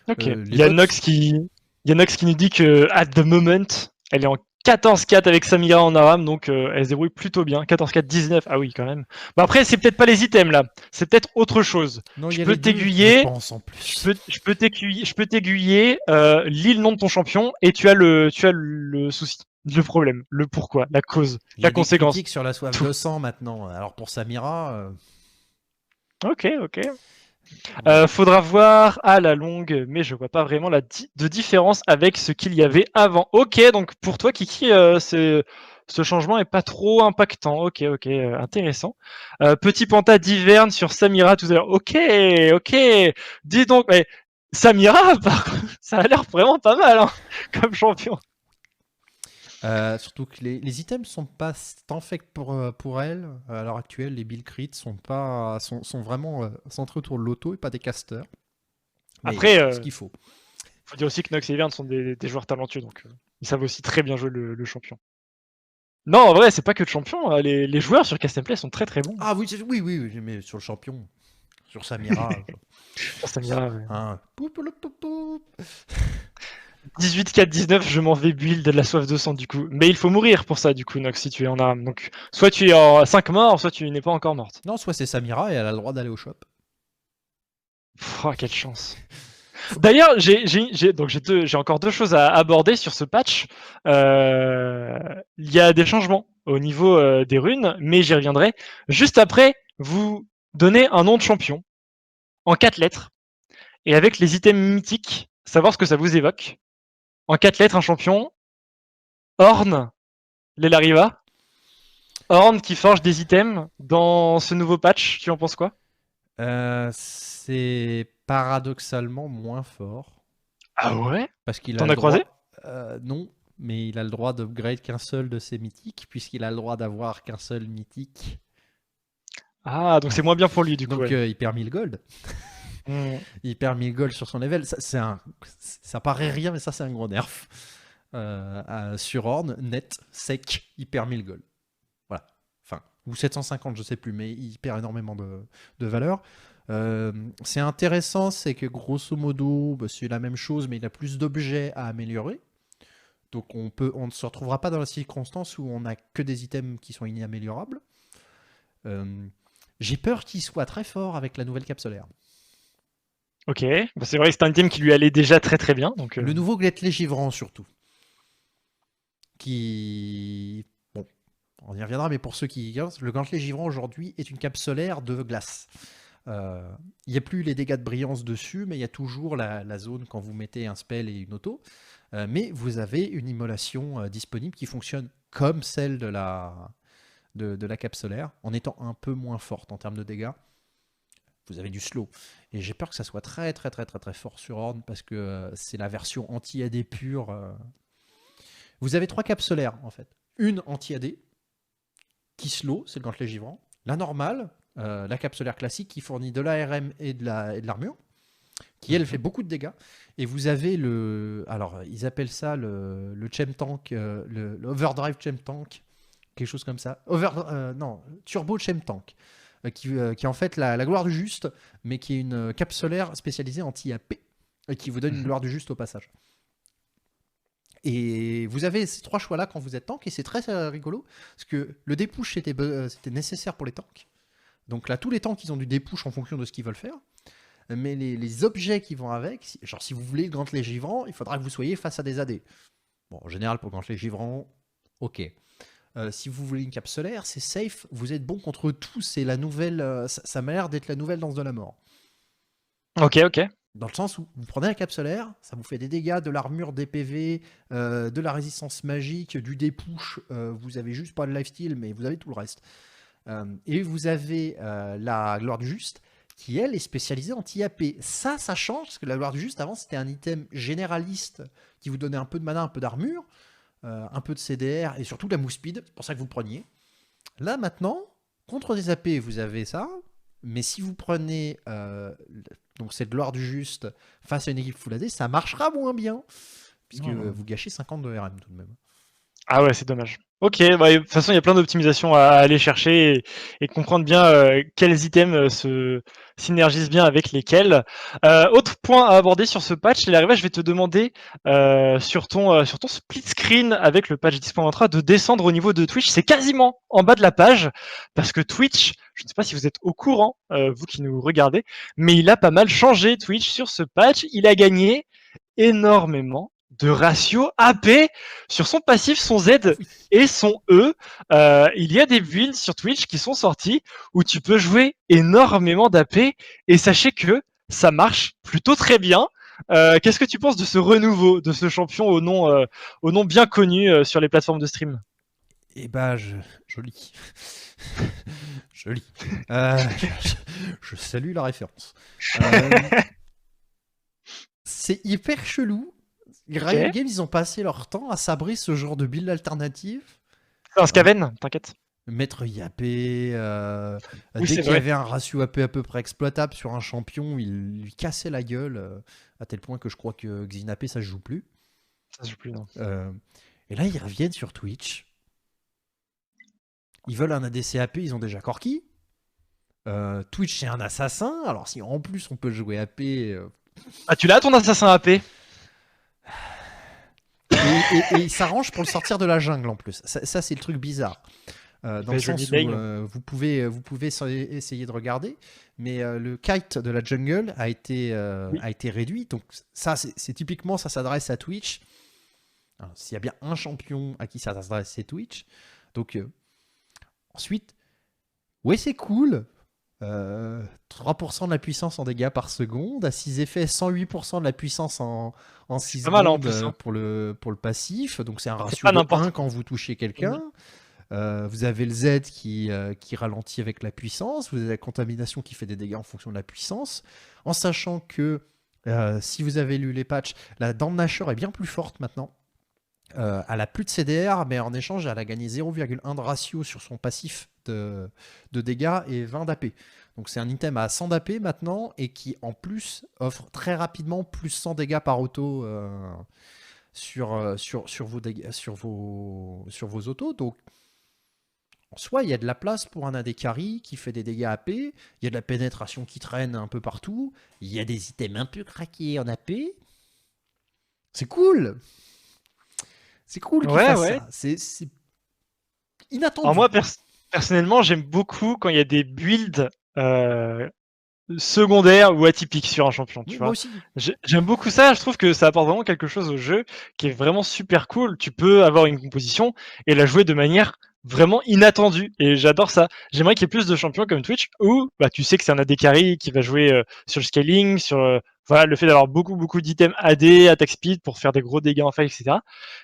Ok. Les Il y a bottes, Nox qui nous dit que at the moment, elle est en 14-4 avec Samira en Aram, donc elle se débrouille plutôt bien. 14-4-19, ah oui, quand même. Bah après, c'est peut-être pas les items là, c'est peut-être autre chose. non, il Je y a peux les deux, je t'aiguiller, pense, en je plus. peux, je peux t'aiguiller, lis le nom de ton champion et tu as le souci, le problème, le pourquoi, la cause, Il y la a des conséquence. critiques sur la soif Tout. de sang maintenant. Alors pour Samira, Ok, ok. bon. Faudra voir à la longue, mais je vois pas vraiment de différence avec ce qu'il y avait avant. Ok, donc pour toi, Kiki, ce changement est pas trop impactant. Ok, ok, intéressant. Petit panta d'hiverne sur Samira tout à l'heure. Ok, ok. Dis donc, mais Samira, par contre, ça a l'air vraiment pas mal comme champion. Surtout que les items sont pas tant faits que pour elle. À l'heure actuelle, les build crits sont vraiment centrés autour de l'auto et pas des casters. Mais Après, ce qu'il faut. faut dire aussi que Nox et Hiverne sont des joueurs talentueux, donc ils savent aussi très bien jouer le champion. Non, en vrai, c'est pas que le champion. Les joueurs sur Cast and Play sont très très bons. Ah oui, oui, mais sur le champion, sur Samira. Sur Samira, ouais. Hein. 18-4-19, je m'en vais build de la soif de sang du coup. Mais il faut mourir pour ça du coup, Nox, si tu es en arme. Donc, soit tu es en 5 morts, soit tu n'es pas encore morte. Non, soit c'est Samira et elle a le droit d'aller au shop. Oh, quelle chance. D'ailleurs, j'ai encore deux choses à aborder sur ce patch. Il y a des changements au niveau des runes, mais j'y reviendrai juste après vous donner un nom de champion en 4 lettres et avec les items mythiques, savoir ce que ça vous évoque. En 4 lettres, un champion. Ornn, l'Elariva. Ornn qui forge des items dans ce nouveau patch. Tu en penses quoi? C'est paradoxalement moins fort. Ah ouais? Parce qu'il a T'en le as croisé? droit. Non, mais il a le droit d'upgrade qu'un seul de ses mythiques, puisqu'il a le droit d'avoir qu'un seul mythique. Ah, donc c'est moins bien pour lui du coup. Donc Ouais. il perd 1000 gold. Hmm. Il perd 1000 gold sur son level. Ça paraît rien, mais ça, c'est un gros nerf. Sur Ornn, net, sec, il perd 1000 gold. Voilà. Enfin, ou 750, je sais plus, mais il perd énormément de valeur. C'est intéressant, c'est que grosso modo, bah, c'est la même chose, mais il a plus d'objets à améliorer. Donc on ne se retrouvera pas dans la circonstance où on n'a que des items qui sont inaméliorables. J'ai peur qu'il soit très fort avec la nouvelle cape solaire. Ok, bah, c'est vrai que c'est un item qui lui allait déjà très très bien. Donc, Le nouveau Glettley Givrant surtout. Qui... Bon, on y reviendra, mais pour ceux qui ignorent, le gantelet givrant aujourd'hui est une cape solaire de glace. Il n'y a plus les dégâts de brillance dessus, mais il y a toujours la zone quand vous mettez un spell et une auto. Mais vous avez une immolation disponible qui fonctionne comme celle de la cape solaire, en étant un peu moins forte en termes de dégâts. Vous avez du slow. Et j'ai peur que ça soit très très très très très fort sur Horde, parce que c'est la version anti-AD pure. Vous avez 3 capes solaires en fait. Une anti-AD, qui slow, c'est le gantelet givrant. La normale, la cape solaire classique, qui fournit de l'ARM et de l'armure, qui elle fait beaucoup de dégâts. Et vous avez alors ils appellent ça le Chem Tank, le Overdrive Chem Tank, quelque chose comme ça. Non, Turbo Chem Tank, qui est en fait la gloire du juste, mais qui est une cape solaire spécialisée anti-AP, et qui vous donne une gloire du juste au passage. Et vous avez ces 3 choix-là quand vous êtes tank, et c'est très rigolo, parce que le dépush c'était nécessaire pour les tanks. Donc là, tous les tanks, ils ont du dépush en fonction de ce qu'ils veulent faire. Mais les objets qui vont avec, genre si vous voulez le gantelet givrant, il faudra que vous soyez face à des AD. Bon, en général, pour le gantelet givrant, ok. Si vous voulez une cape solaire, c'est safe, vous êtes bon contre tout, c'est la nouvelle, ça m'a l'air d'être la nouvelle danse de la mort. Ok. Dans le sens où vous prenez la cape solaire, ça vous fait des dégâts, de l'armure, des PV, de la résistance magique, du dépush, vous avez juste pas de lifesteal, mais vous avez tout le reste. Et vous avez la gloire du juste, qui elle est spécialisée anti-AP. Ça change, parce que la gloire du juste, avant, c'était un item généraliste qui vous donnait un peu de mana, un peu d'armure, un peu de CDR, et surtout la move speed, c'est pour ça que vous le preniez. Là, maintenant, contre des AP, vous avez ça, mais si vous prenez donc cette gloire du juste face à une équipe full AD, ça marchera moins bien, puisque vous gâchez 50 de RM tout de même. Ah ouais, c'est dommage. Ok, bah, de toute façon, il y a plein d'optimisations à aller chercher et comprendre bien quels items se synergisent bien avec lesquels. Autre point à aborder sur ce patch, je vais te demander sur ton split screen avec le patch 10.23 de descendre au niveau de Twitch. C'est quasiment en bas de la page, parce que Twitch, je ne sais pas si vous êtes au courant, vous qui nous regardez, mais il a pas mal changé Twitch sur ce patch. Il a gagné énormément de ratio AP sur son passif, son Z et son E. Il y a des builds sur Twitch qui sont sortis où tu peux jouer énormément d'AP, et sachez que ça marche plutôt très bien. Qu'est-ce que tu penses de ce renouveau, de ce champion au nom bien connu sur les plateformes de stream? Eh ben, joli. Joli. Je salue la référence. C'est hyper chelou. Riot Games, ils ont passé leur temps à sabrer ce genre de build alternative. C'est un Skaven, t'inquiète. Mettre IAP, dès qu'il y avait un ratio AP à peu près exploitable sur un champion, il lui cassait la gueule, à tel point que je crois que Xinapé, ça se joue plus. Ça se joue plus, non. Et là, ils reviennent sur Twitch. Ils veulent un ADC AP, ils ont déjà Corki. Twitch, c'est un assassin. Alors, si en plus on peut jouer AP. Ah, tu l'as ton assassin AP? Et il s'arrange pour le sortir de la jungle en plus. Ça c'est le truc bizarre. Dans le sens où vous pouvez essayer de regarder, mais le kite de la jungle a été réduit. Donc ça, c'est typiquement, ça s'adresse à Twitch. S'il y a bien un champion à qui ça s'adresse, c'est Twitch. Donc ensuite, ouais, c'est cool. 3% de la puissance en dégâts par seconde, à 6 effets, 108% de la puissance en 6 secondes en plus, pour le passif, donc c'est un ratio de 1 quand vous touchez quelqu'un. Vous avez le Z qui ralentit avec la puissance, vous avez la contamination qui fait des dégâts en fonction de la puissance, en sachant que si vous avez lu les patchs, la dent de Nashor est bien plus forte maintenant. Elle a plus de CDR, mais en échange, elle a gagné 0,1 de ratio sur son passif de dégâts et 20 d'AP. Donc c'est un item à 100 d'AP maintenant, et qui en plus offre très rapidement plus 100 dégâts par auto sur vos autos. Donc en soi, il y a de la place pour un AD carry qui fait des dégâts AP, il y a de la pénétration qui traîne un peu partout, il y a des items un peu craqués en AP. C'est cool! C'est cool qu'il fasse ça. C'est inattendu. Alors moi, personnellement, j'aime beaucoup quand il y a des builds secondaires ou atypiques sur un champion. Tu vois. Moi aussi. J'aime beaucoup ça. Je trouve que ça apporte vraiment quelque chose au jeu qui est vraiment super cool. Tu peux avoir une composition et la jouer de manière vraiment inattendu et j'adore ça. J'aimerais qu'il y ait plus de champions comme Twitch où bah, tu sais que c'est un AD carry qui va jouer sur le scaling, sur voilà, le fait d'avoir beaucoup d'items AD, attack speed pour faire des gros dégâts en fight, etc.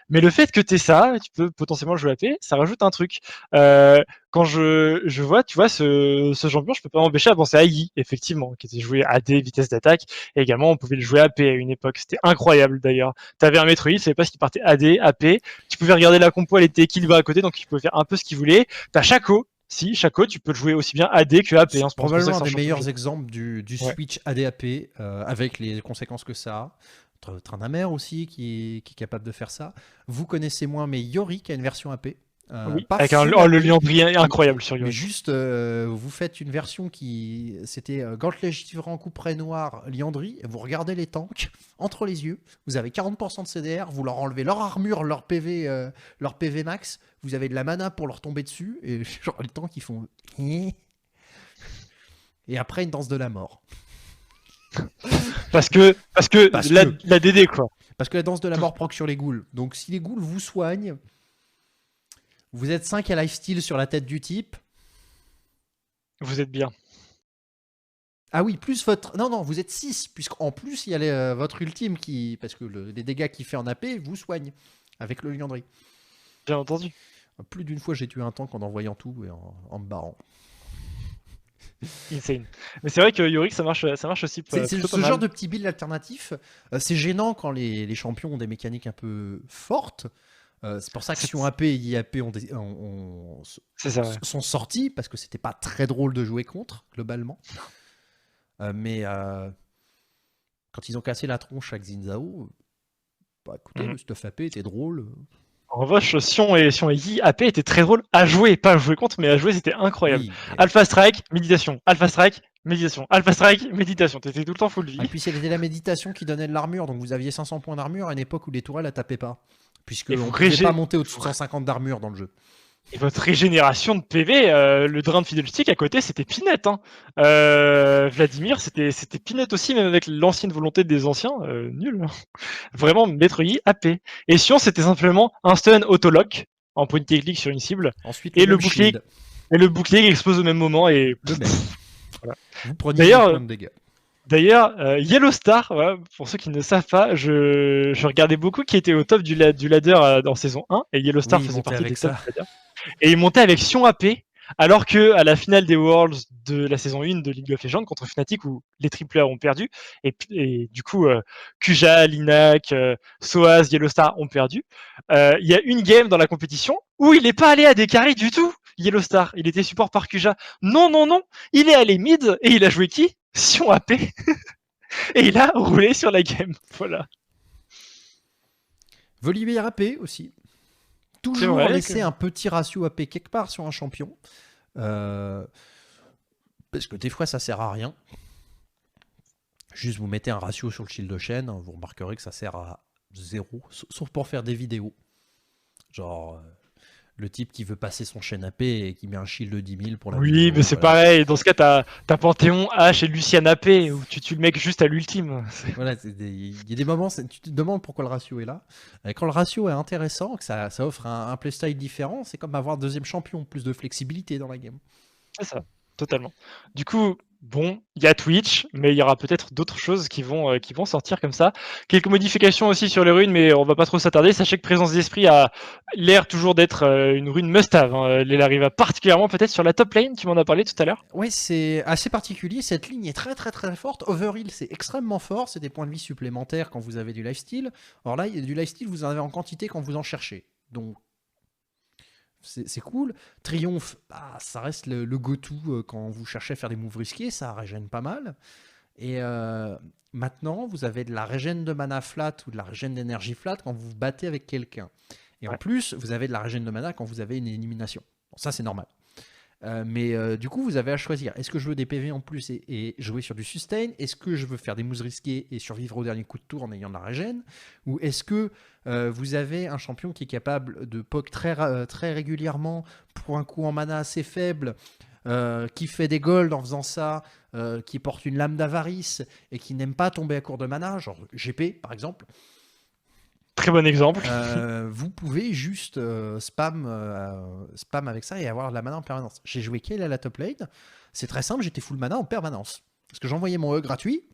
Mais le fait que tu aies ça, tu peux potentiellement jouer AP, ça rajoute un truc. Quand je vois, tu vois, ce champion, je peux pas m'empêcher à penser à Yi, effectivement, qui était joué AD, vitesse d'attaque, et également on pouvait le jouer AP à une époque. C'était incroyable d'ailleurs. T'avais un Metroid, tu savais pas s'il partait AD, AP, tu pouvais regarder la compo, elle était équilibrée à côté, donc tu pouvais faire un peu ce qu'il voulait. T'as Shaco, si, Shaco, tu peux le jouer aussi bien AD que AP. C'est Hein, probablement un des meilleurs exemples du ouais. switch ADAP avec les conséquences que ça a. Trindamere aussi qui est capable de faire ça. Vous connaissez moins, mais Yori qui a une version AP. Oui, Pas avec full le AP, Liandry incroyable sur mais Yorick. juste vous faites une version qui c'était gantelet givrant couperet noir Liandry. Vous regardez les tanks entre les yeux. Vous avez 40% de CDR. Vous leur enlevez leur armure, leur PV max. Vous avez de la mana pour leur tomber dessus et genre les tanks ils font et après une danse de la mort. Parce que la DD quoi. Parce que la danse de la mort proc sur les ghouls. Donc si les ghouls vous soignent, vous êtes 5 à lifesteal sur la tête du type. Vous êtes bien. Ah oui, plus votre... Non, vous êtes 6, puisqu'en plus, il y a votre ultime qui... Parce que les dégâts qu'il fait en AP vous soignent avec le Liandry. Bien entendu. Plus d'une fois, j'ai tué un tank en envoyant tout et en me barrant. Insane. Mais c'est vrai que Yorick, ça marche aussi. C'est ce genre de petit build alternatif. C'est gênant quand les champions ont des mécaniques un peu fortes. C'est pour ça que Sion AP et IAP sont sortis, parce que c'était pas très drôle de jouer contre, globalement. Mais quand ils ont cassé la tronche avec Zinzao, bah écoutez, le stuff AP était drôle. En revanche, Sion et Yi, AP était très drôle à jouer, pas à jouer contre, mais à jouer c'était incroyable. Oui, mais... Alpha Strike, méditation, Alpha Strike, méditation, Alpha Strike, méditation, t'étais tout le temps full vie. Et puis c'était la méditation qui donnait de l'armure, donc vous aviez 500 points d'armure à une époque où les tourelles elles tapaient pas. Puisque on ne pouvait pas monter au-dessus de 150 d'armure dans le jeu. Et votre régénération de PV, le drain de Fiddlestick à côté, c'était Pinette. Hein. Vladimir, c'était Pinette aussi, même avec l'ancienne volonté des anciens. Nul. Vraiment, Maître Yi, AP. Et Sion, c'était simplement un stun auto-lock en point and click sur une cible. Ensuite, et le bouclier qui explose au même moment. Et le même. Voilà. Vous prenez des points de dégâts. D'ailleurs, Yellow Star, voilà, pour ceux qui ne savent pas, je regardais beaucoup qui était au top du ladder en saison 1, et Yellow Star faisait partie des top du ladder. Et il montait avec Sion AP, alors que à la finale des Worlds de la saison 1 de League of Legends contre Fnatic, où les tripleurs ont perdu, et du coup, Kuja, Linak, Soaz, Yellow Star ont perdu, il y a une game dans la compétition où il n'est pas allé à des carries du tout, Yellow Star. Il était support par Kuja. Non, il est allé mid, et il a joué qui ? Sion AP. Et il a roulé sur la game. Voilà. Volibear AP aussi. Toujours laisser un petit ratio AP quelque part sur un champion. Parce que des fois, ça sert à rien. Juste, vous mettez un ratio sur le shield de chaîne, vous remarquerez que ça sert à 0. Sauf pour faire des vidéos. Genre... le type qui veut passer son chaîne AP et qui met un shield de 10 000 pour la vidéo. Oui, mais c'est pareil. Dans ce cas, t'as Panthéon, H et Lucian AP, où tu tues le mec juste à l'ultime. Voilà, il y a des moments, tu te demandes pourquoi le ratio est là. Et quand le ratio est intéressant, que ça offre un playstyle différent, c'est comme avoir deuxième champion, plus de flexibilité dans la game. C'est ça, totalement. Du coup, bon, il y a Twitch, mais il y aura peut-être d'autres choses qui vont sortir comme ça. Quelques modifications aussi sur les runes, mais on va pas trop s'attarder. Sachez que Présence d'Esprit a l'air toujours d'être une rune must-have. Hein. Elle arrive particulièrement peut-être sur la top lane, tu m'en as parlé tout à l'heure. Oui, c'est assez particulier. Cette ligne est très forte. Overheal, c'est extrêmement fort. C'est des points de vie supplémentaires quand vous avez du lifesteal. Alors là, du lifesteal, vous en avez en quantité quand vous en cherchez. Donc, c'est cool. Triomphe, bah, ça reste le go-to quand vous cherchez à faire des moves risqués, ça régène pas mal. Et maintenant, vous avez de la régène de mana flat ou de la régène d'énergie flat quand vous vous battez avec quelqu'un. Et en plus, vous avez de la régène de mana quand vous avez une élimination. Bon, ça, c'est normal. Mais du coup, vous avez à choisir. Est-ce que je veux des PV en plus et jouer sur du sustain? Est-ce que je veux faire des moves risqués et survivre au dernier coup de tour en ayant de la régène? Ou est-ce que vous avez un champion qui est capable de poke très régulièrement pour un coût en mana assez faible, qui fait des golds en faisant ça, qui porte une lame d'avarice et qui n'aime pas tomber à court de mana, genre GP par exemple? Très bon exemple. Vous pouvez juste spam avec ça et avoir de la mana en permanence. J'ai joué Kayle à la top lane. C'est très simple, j'étais full mana en permanence. Parce que j'envoyais mon E gratuit.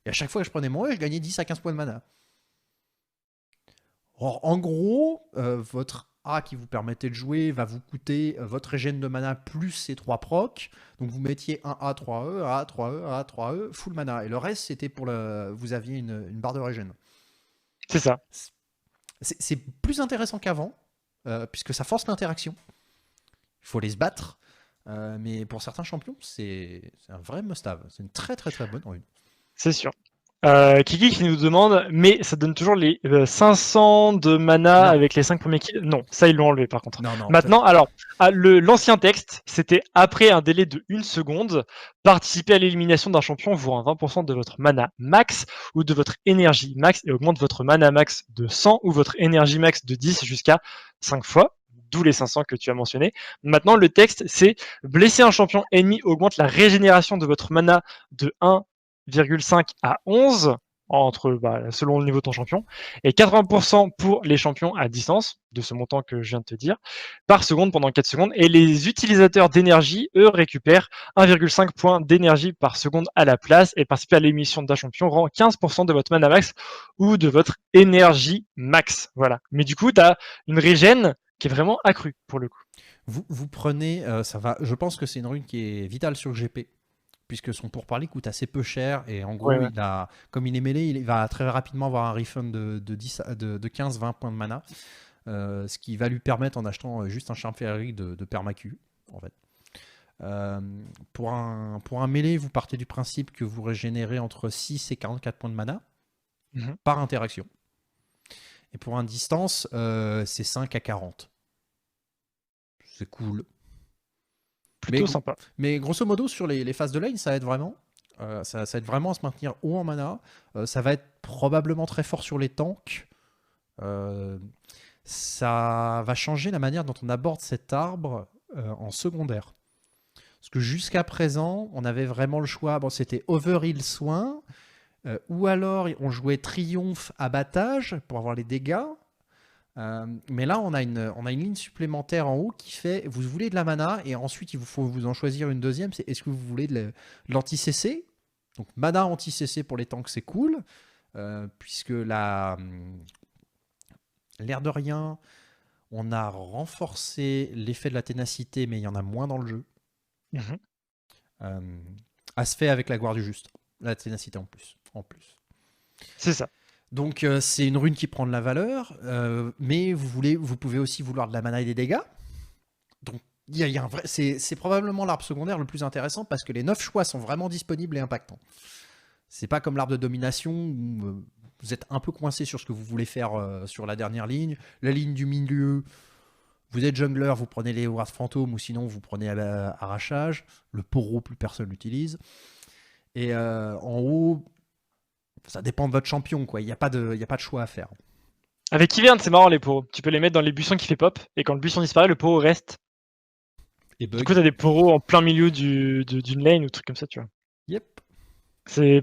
Et à chaque fois que je prenais mon E, je gagnais 10 à 15 points de mana. Or, en gros, votre A qui vous permettait de jouer va vous coûter votre régène de mana plus ces 3 procs. Donc vous mettiez un A, 3E, A, 3E, A, 3E, full mana. Et le reste, c'était pour le. Vous aviez une barre de régène. C'est ça. C'est plus intéressant qu'avant, puisque ça force l'interaction. Il faut aller se battre. Mais pour certains champions, c'est un vrai must-have. C'est une très très très bonne rune. C'est sûr. Kiki qui nous demande, mais ça donne toujours les 500 de mana Non. avec les 5 premiers kills. Non, ça ils l'ont enlevé par contre. Non, non. Maintenant, alors, l'ancien texte, c'était après un délai de 1 seconde, participer à l'élimination d'un champion vaut un 20% de votre mana max ou de votre énergie max et augmente votre mana max de 100 ou votre énergie max de 10 jusqu'à 5 fois. D'où les 500 que tu as mentionné. Maintenant, le texte, c'est blesser un champion ennemi augmente la régénération de votre mana de 1,5 à 11 selon le niveau de ton champion, et 80% pour les champions à distance, de ce montant que je viens de te dire, par seconde pendant 4 secondes. Et les utilisateurs d'énergie, eux, récupèrent 1,5 points d'énergie par seconde à la place, et participer à l'émission d'un champion rend 15% de votre mana max ou de votre énergie max. Voilà. Mais du coup, tu as une régène qui est vraiment accrue pour le coup. Vous prenez, ça va. Je pense que c'est une rune qui est vitale sur GP, puisque son pourparler coûte assez peu cher et en gros, Ouais. comme il est mêlé, il va très rapidement avoir un refund de 15-20 points de mana, ce qui va lui permettre en achetant juste un charme féerique de permacu, en fait. Pour un mêlé, vous partez du principe que vous régénérez entre 6 et 44 points de mana par interaction. Et pour un distance, c'est 5 à 40. C'est cool. Plutôt sympa. Mais grosso modo, sur les phases de lane, ça aide vraiment. Ça aide vraiment à se maintenir haut en mana. Ça va être probablement très fort sur les tanks. Ça va changer la manière dont on aborde cet arbre en secondaire. Parce que jusqu'à présent, on avait vraiment le choix. Bon, c'était Overheal Soin, ou alors on jouait Triomphe Abattage pour avoir les dégâts. Mais là, on a une ligne supplémentaire en haut qui fait vous voulez de la mana et ensuite il vous faut vous en choisir une deuxième. C'est est-ce que vous voulez de l'anti-CC? Donc, mana anti-CC pour les tanks, c'est cool, puisque l'air de rien, on a renforcé l'effet de la ténacité, mais il y en a moins dans le jeu. À se faire avec la gloire du juste. La ténacité en plus. C'est ça. Donc c'est une rune qui prend de la valeur, mais vous pouvez aussi vouloir de la mana et des dégâts. Donc c'est probablement l'arbre secondaire le plus intéressant parce que les 9 choix sont vraiment disponibles et impactants. C'est pas comme l'arbre de domination où vous êtes un peu coincé sur ce que vous voulez faire sur la dernière ligne. La ligne du milieu, vous êtes jungler, vous prenez les Ward Fantômes ou sinon vous prenez arrachage. Le poro, plus personne l'utilise. Et en haut, ça dépend de votre champion, quoi. Il n'y a pas de choix à faire. Avec Ivern, c'est marrant les poros. Tu peux les mettre dans les buissons qui fait pop, et quand le buisson disparaît, le poro reste. Et Du coup, t'as des poros en plein milieu d'une lane ou truc comme ça, tu vois. Yep.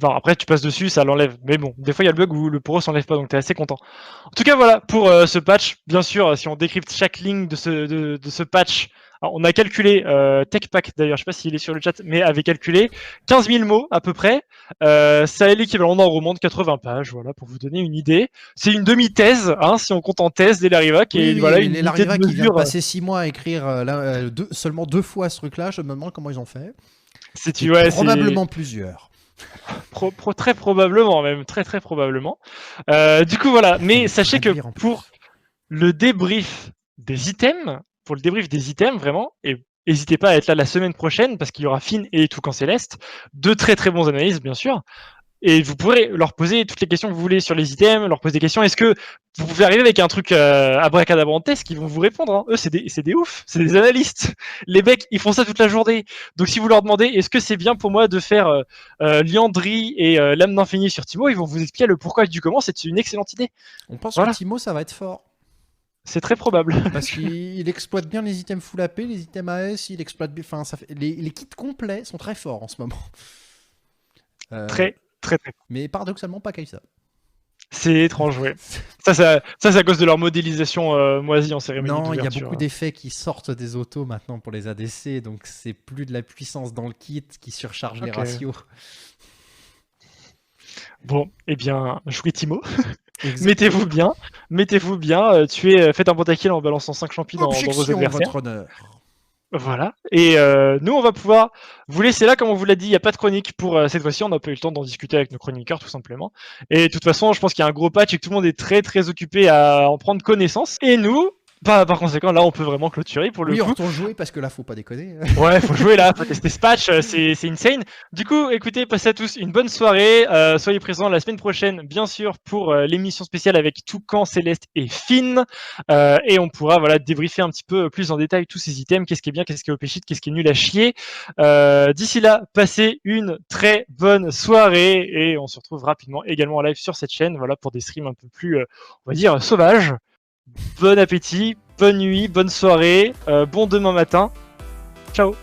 Après, tu passes dessus, ça l'enlève. Mais bon, des fois, il y a le bug où le poro s'enlève pas, donc t'es assez content. En tout cas, voilà, pour ce patch, bien sûr, si on décrypte chaque ligne de ce patch, alors, on a calculé, TechPack d'ailleurs, je sais pas s'il est sur le chat, mais avait calculé 15 000 mots à peu près. Ça est l'équivalent d'un roman de 80 pages, voilà, pour vous donner une idée. C'est une demi-thèse, hein, si on compte en thèse des Larivac. Oui, Et voilà, une les unité Larivac de qui vient de mesure. passer 6 mois à écrire seulement 2 fois ce truc-là, je me demande comment ils ont fait. C'est probablement plusieurs. Très probablement, même très très probablement. Du coup, voilà. Mais sachez que pour le débrief des items, vraiment, et n'hésitez pas à être là la semaine prochaine parce qu'il y aura Finn et Toucan Céleste, deux très très bons analystes, bien sûr. Et vous pourrez leur poser toutes les questions que vous voulez sur les items, leur poser des questions. Est-ce que vous pouvez arriver avec un truc abracadabrantesque qu'ils vont vous répondre, hein. Eux, c'est des oufs, c'est des analystes. Les mecs, ils font ça toute la journée. Donc si vous leur demandez, est-ce que c'est bien pour moi de faire Liandry et l'âme d'infini sur Timo, ils vont vous expliquer le pourquoi et du comment. C'est une excellente idée. On pense que Timo, ça va être fort. C'est très probable. Parce qu'il exploite bien les items full AP, les items AS, il exploite bien. Enfin, les kits complets sont très forts en ce moment. Très. Mais paradoxalement, pas Kai'Sa. C'est étrange, ouais. Ça, c'est à cause de leur modélisation moisie en cérémonie Non, il y a d'ouverture. beaucoup d'effets qui sortent des autos maintenant pour les ADC, donc c'est plus de la puissance dans le kit qui surcharge les Ok. ratios. Bon, eh bien, jouez Timo. Exactement. Mettez-vous bien. Faites un bon tackle en balançant 5 champis dans vos Objection, adversaires. votre honneur. Voilà. Et nous, on va pouvoir vous laisser là, comme on vous l'a dit, il n'y a pas de chronique pour cette fois-ci. On n'a pas eu le temps d'en discuter avec nos chroniqueurs, tout simplement. Et de toute façon, je pense qu'il y a un gros patch et que tout le monde est très très occupé à en prendre connaissance. Et nous, par conséquent, là, on peut vraiment clôturer pour le Oui, on coup. retourne jouer parce que là, faut pas déconner. Ouais, faut jouer là, faut tester ce patch, c'est insane. Du coup, écoutez, passez à tous une bonne soirée. Soyez présents la semaine prochaine, bien sûr, pour l'émission spéciale avec Toucan, Céleste et Finn. Et on pourra débriefer un petit peu plus en détail tous ces items, qu'est-ce qui est bien, qu'est-ce qui est OP shit, qu'est-ce qui est nul à chier. D'ici là, passez une très bonne soirée et on se retrouve rapidement également en live sur cette chaîne, pour des streams un peu plus, on va dire, sauvages. Bon appétit, bonne nuit, bonne soirée, bon demain matin. Ciao.